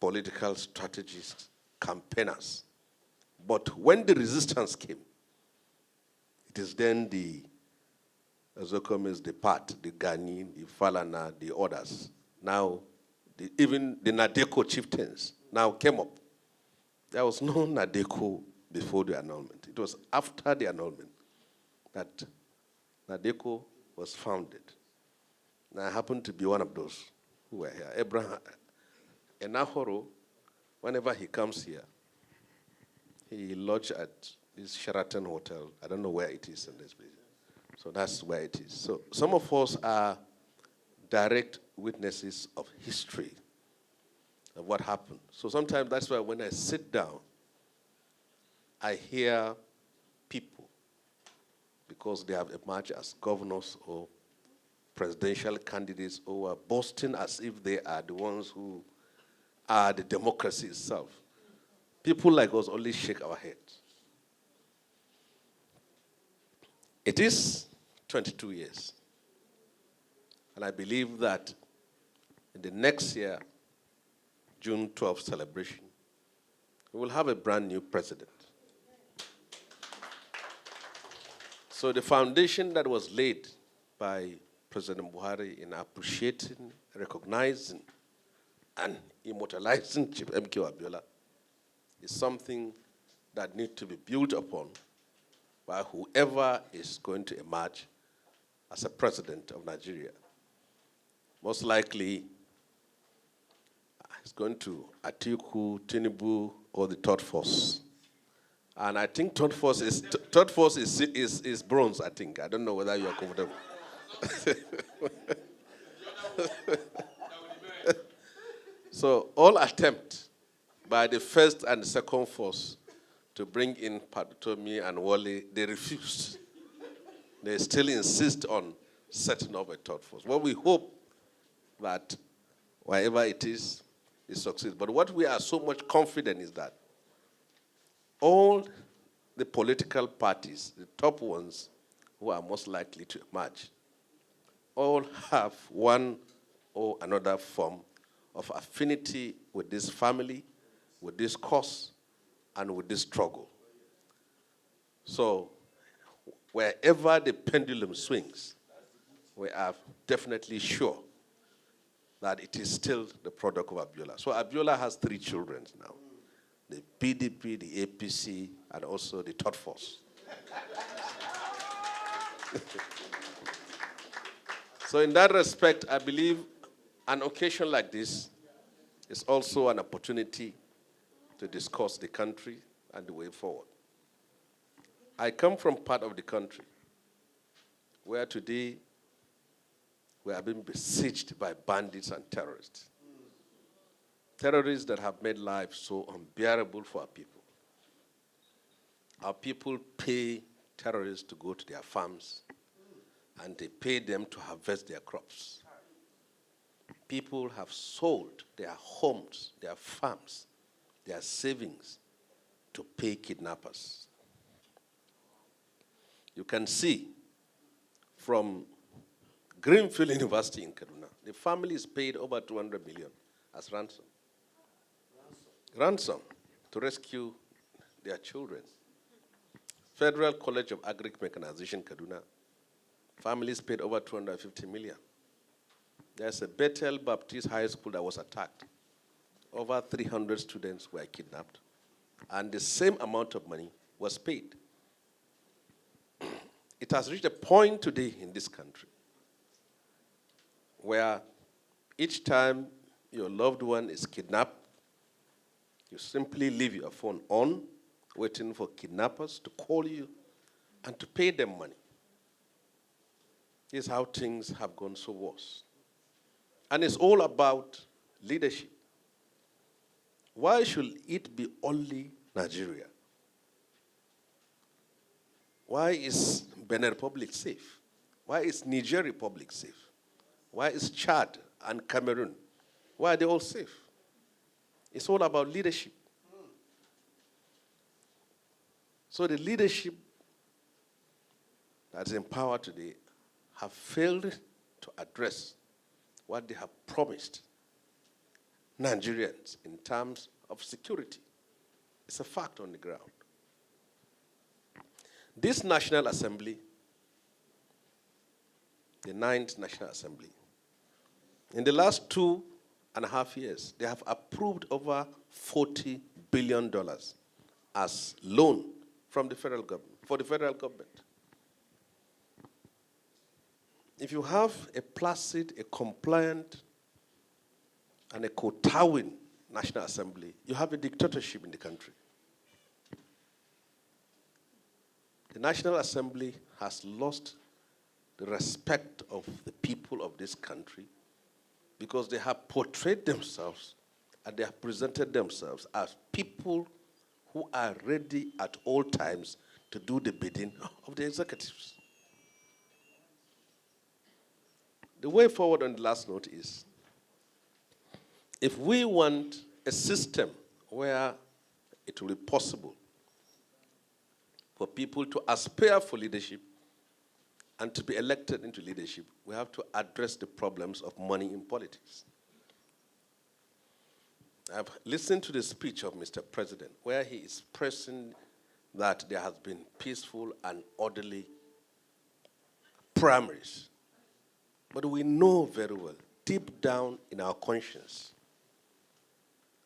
political strategists, campaigners. But when the resistance came, it is then the Ozokhomes, the Pat, the Gani, the Falana, the others. Now, even the Nadeko chieftains now came up. There was no Nadeko before the annulment. It was after the annulment that Nadeko was founded. And I happen to be one of those who were here. Abraham Enahoro, whenever he comes here, he lodged at this Sheraton Hotel. I don't know where it is in this place. So that's where it is. So some of us are direct witnesses of history, of what happened. So sometimes that's why when I sit down, I hear people, because they have emerged as governors or presidential candidates, who are boasting as if they are the ones who are the democracy itself. People like us only shake our heads. It is 22 years. And I believe that in the next year, June 12th celebration, we will have a brand new president. So the foundation that was laid by President Buhari in appreciating, recognizing, and immortalizing Chief MKO Abiola is something that needs to be built upon by whoever is going to emerge as a president of Nigeria. Most likely, it's going to Atiku, Tinubu, or the third force. And I think third force is bronze, I think. I don't know whether you are comfortable. So all attempt by the first and second force to bring in Utomi and Wale, they refused. They still insist on setting up a third force. Well, we hope that wherever it succeeds. But what we are so much confident is that all the political parties, the top ones who are most likely to emerge, all have one or another form of affinity with this family, with this cause, and with this struggle. So wherever the pendulum swings, we are definitely sure that it is still the product of Abiola. So Abiola has 3 children now: the PDP, the APC, and also the third force. So in that respect, I believe an occasion like this is also an opportunity to discuss the country and the way forward. I come from part of the country where today we are being besieged by bandits and terrorists. Terrorists that have made life so unbearable for our people. Our people pay terrorists to go to their farms, and they pay them to harvest their crops. People have sold their homes, their farms, their savings to pay kidnappers. You can see from Greenfield University in Kaduna, the family is paid over 200 million as ransom. Ransom to rescue their children. Federal College of Agric-Mechanization, Kaduna, families paid over 250 million. There's a Bethel Baptist High School that was attacked. Over 300 students were kidnapped, and the same amount of money was paid. It has reached a point today in this country where each time your loved one is kidnapped, you simply leave your phone on, waiting for kidnappers to call you and to pay them money. This is how things have gone so worse. And it's all about leadership. Why should it be only Nigeria? Why is Benin Republic safe? Why is Niger Republic safe? Why is Chad and Cameroon? Why are they all safe? It's all about leadership. So the leadership that is in power today have failed to address what they have promised Nigerians in terms of security. It's a fact on the ground. This National Assembly, the 9th National Assembly, in the last 2.5 years, they have approved over $40 billion as loan from the federal government, for the federal government. If you have a placid, a compliant, and a kowtowing National Assembly, you have a dictatorship in the country. The National Assembly has lost the respect of the people of this country because they have portrayed themselves and they have presented themselves as people who are ready at all times to do the bidding of the executives. The way forward on the last note is, if we want a system where it will be possible for people to aspire for leadership and to be elected into leadership, we have to address the problems of money in politics. I've listened to the speech of Mr. President, where he is pressing that there has been peaceful and orderly primaries. But we know very well, deep down in our conscience,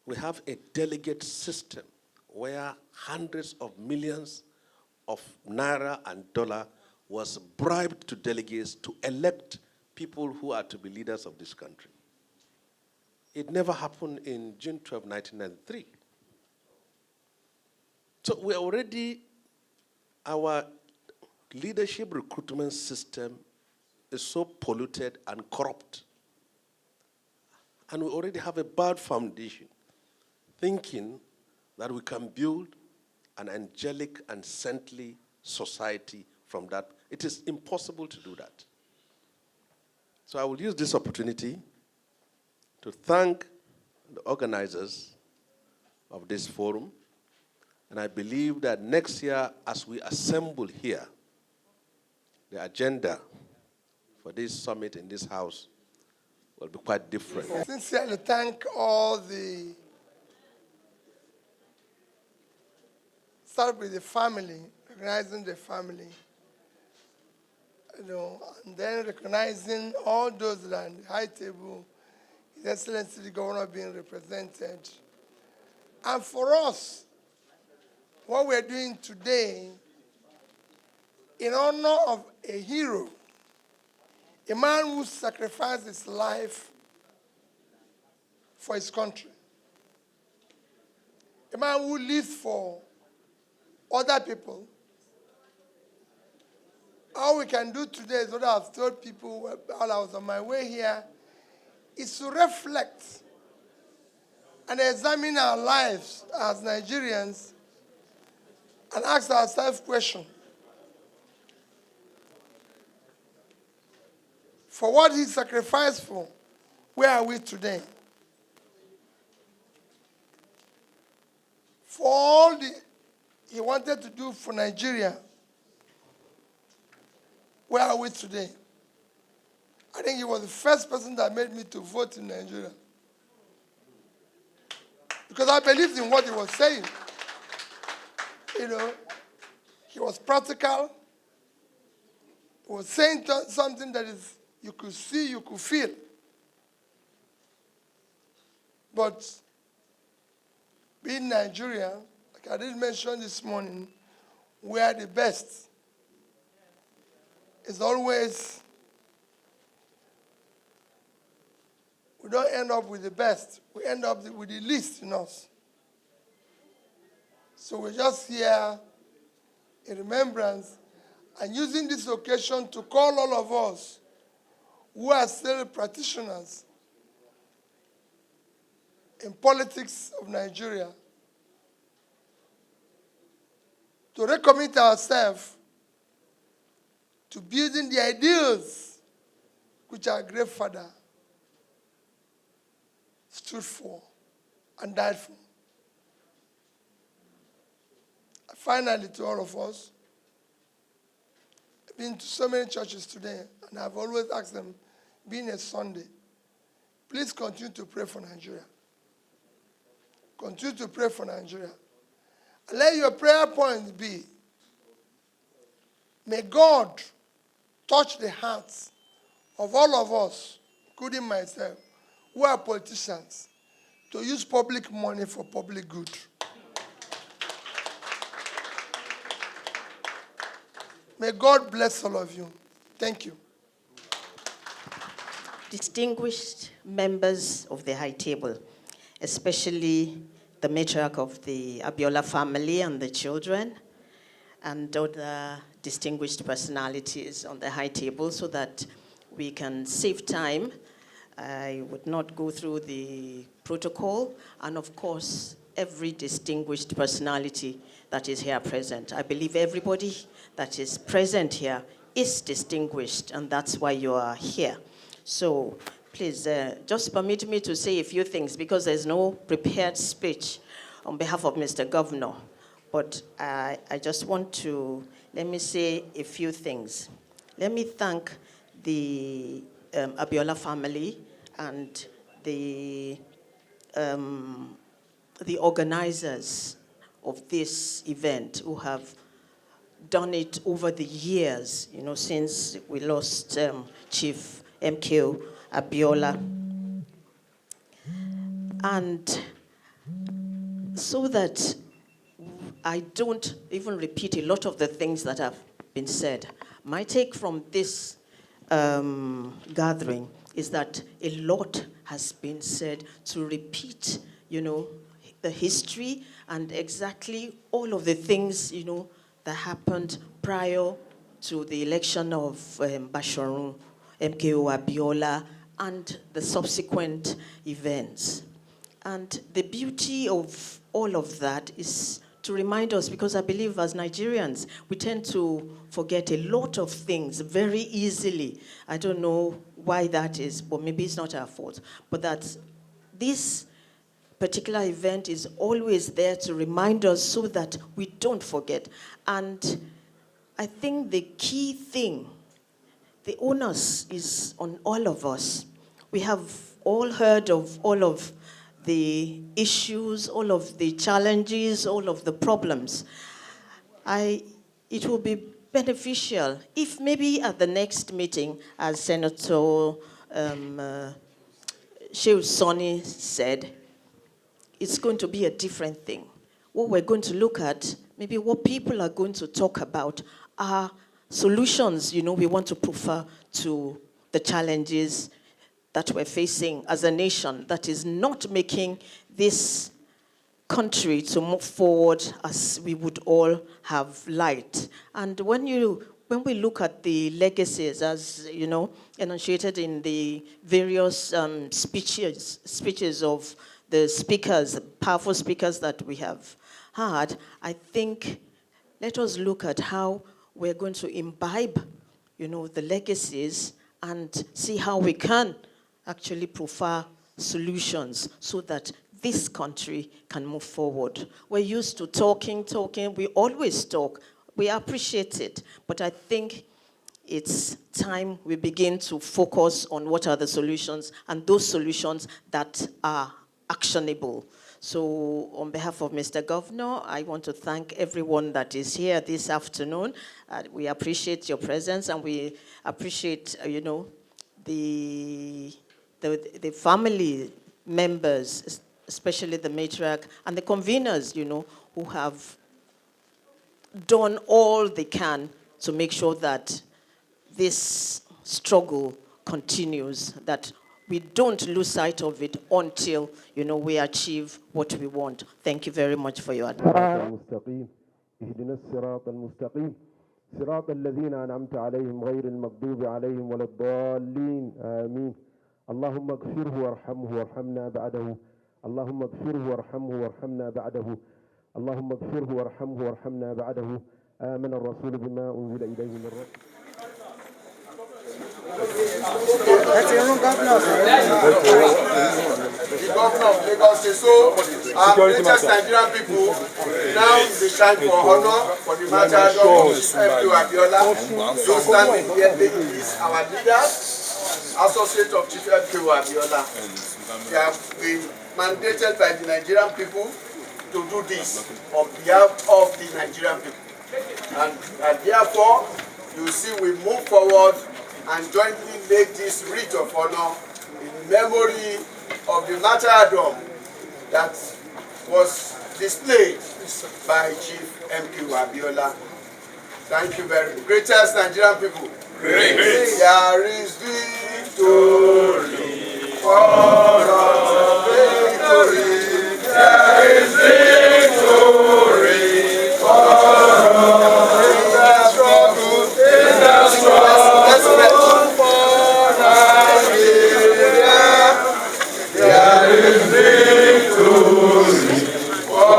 we have a delegate system where hundreds of millions of naira and dollar was bribed to delegates to elect people who are to be leaders of this country. It never happened in June 12, 1993. So we're already, our leadership recruitment system is so polluted and corrupt. And we already have a bad foundation, thinking that we can build an angelic and saintly society from that. It is impossible to do that. So I will use this opportunity to thank the organizers of this forum. And I believe that next year, as we assemble here, the agenda for this summit in this house will be quite different. I sincerely thank all the, start with the family, recognizing the family, and then recognizing all those that are in the high table, His Excellency the Governor being represented. And for us, what we're doing today, in honor of a hero, a man who sacrificed his life for his country, a man who lived for other people, all we can do today is what I've told people while I was on my way here, is to reflect and examine our lives as Nigerians and ask ourselves questions. For what he sacrificed for, where are we today? For all he wanted to do for Nigeria, where are we today? I think he was the first person that made me to vote in Nigeria. Because I believed in what he was saying. You know, he was practical. He was saying something that is you could see, you could feel. But being Nigeria, like I did mention this morning, we are the best. It's always, we don't end up with the best. We end up with the least in us. So we're just here in remembrance and using this occasion to call all of us who are still practitioners in politics of Nigeria to recommit ourselves to building the ideals which our great father stood for and died for. And finally, to all of us, I've been to so many churches today, and I've always asked them, being a Sunday, please continue to pray for Nigeria. Continue to pray for Nigeria. And let your prayer point be, may God touch the hearts of all of us, including myself, who are politicians, to use public money for public good. May God bless all of you. Thank you. Distinguished members of the High Table, especially the matriarch of the Abiola family and the children, and other distinguished personalities on the High Table, so that we can save time. I would not go through the protocol, and of course, every distinguished personality that is here present. I believe everybody that is present here is distinguished, and that's why you are here. So please, just permit me to say a few things, because there's no prepared speech on behalf of Mr. Governor. But I just want to, let me say a few things. Let me thank the Abiola family and the organizers of this event who have done it over the years, you know, since we lost Chief MKO Abiola. And so that I don't even repeat a lot of the things that have been said, my take from this gathering is that a lot has been said to repeat, you know, the history and exactly all of the things, you know, that happened prior to the election of Basharun, MKO Abiola, and the subsequent events. And the beauty of all of that is to remind us, because I believe as Nigerians, we tend to forget a lot of things very easily. I don't know why that is, but maybe it's not our fault. But that this particular event is always there to remind us so that we don't forget. And I think the key thing, the onus is on all of us. We have all heard of all of the issues, all of the challenges, all of the problems. It will be beneficial if maybe at the next meeting, as Senator Shehu Sani said, it's going to be a different thing. What we're going to look at, maybe what people are going to talk about are solutions, you know, we want to prefer to the challenges that we're facing as a nation that is not making this country to move forward as we would all have liked. And when you when we look at the legacies, as you know, enunciated in the various speeches of the speakers, powerful speakers that we have had, I think let us look at how we're going to imbibe, the legacies and see how we can actually profile solutions so that this country can move forward. We're used to talking, we always talk. We appreciate it, but I think it's time we begin to focus on what are the solutions and those solutions that are actionable. So on behalf of Mr. Governor, I want to thank everyone that is here this afternoon. We appreciate your presence and we appreciate, the family members, especially the matriarch and the conveners, who have done all they can to make sure that this struggle continues, that we don't lose sight of it until, we achieve what we want. Thank you very much for your attention. صراط الذين أنعمت عليهم غير المغضوب عليهم ولا الضالين آمين اللهم اغفره وارحمه وارحمنا بعده اللهم اغفره وارحمه وارحمنا بعده اللهم اغفره وارحمه وارحمنا بعده آمن الرسول بما أنزل إليه من ربه The governor of Lagos says so. Greatest Nigerian people, now is the time for honor for the matter of MKO Abiola. So standing here is our leader, Associate of Chief MKO Abiola. They have been mandated by the Nigerian people to do this on behalf of the Nigerian people. And therefore, you see we move forward and jointly make this wreath of honor in memory of the martyrdom that was displayed by Chief MKO Abiola. Thank you very much. Greatest Nigerian people. Great. There is victory for us. Victory. There is victory for us. In the struggle. In the struggle. For Nigeria. There is victory for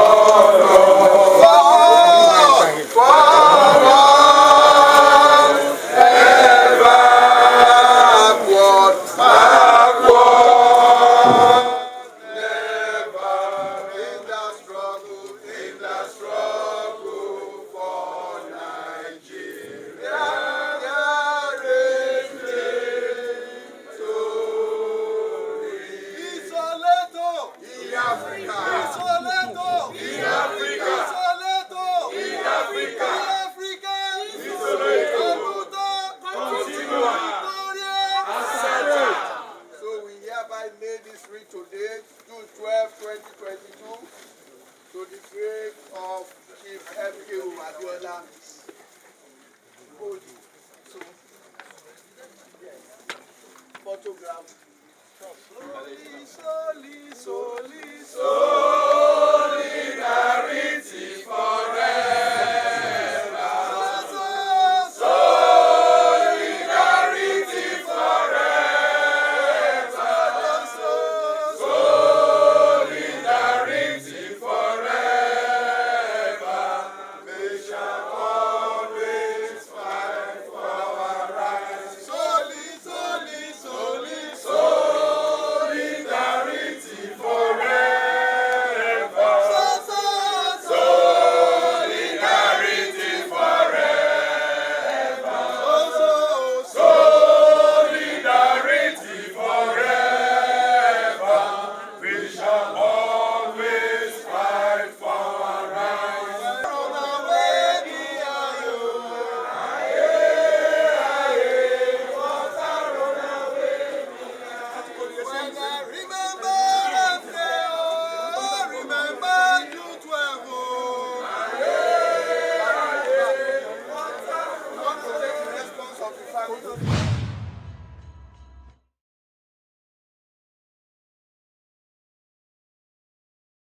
today, June 12, 2022, to the grave of Chief MKO Abiola. Photograph. Soli, soli, soli, soli.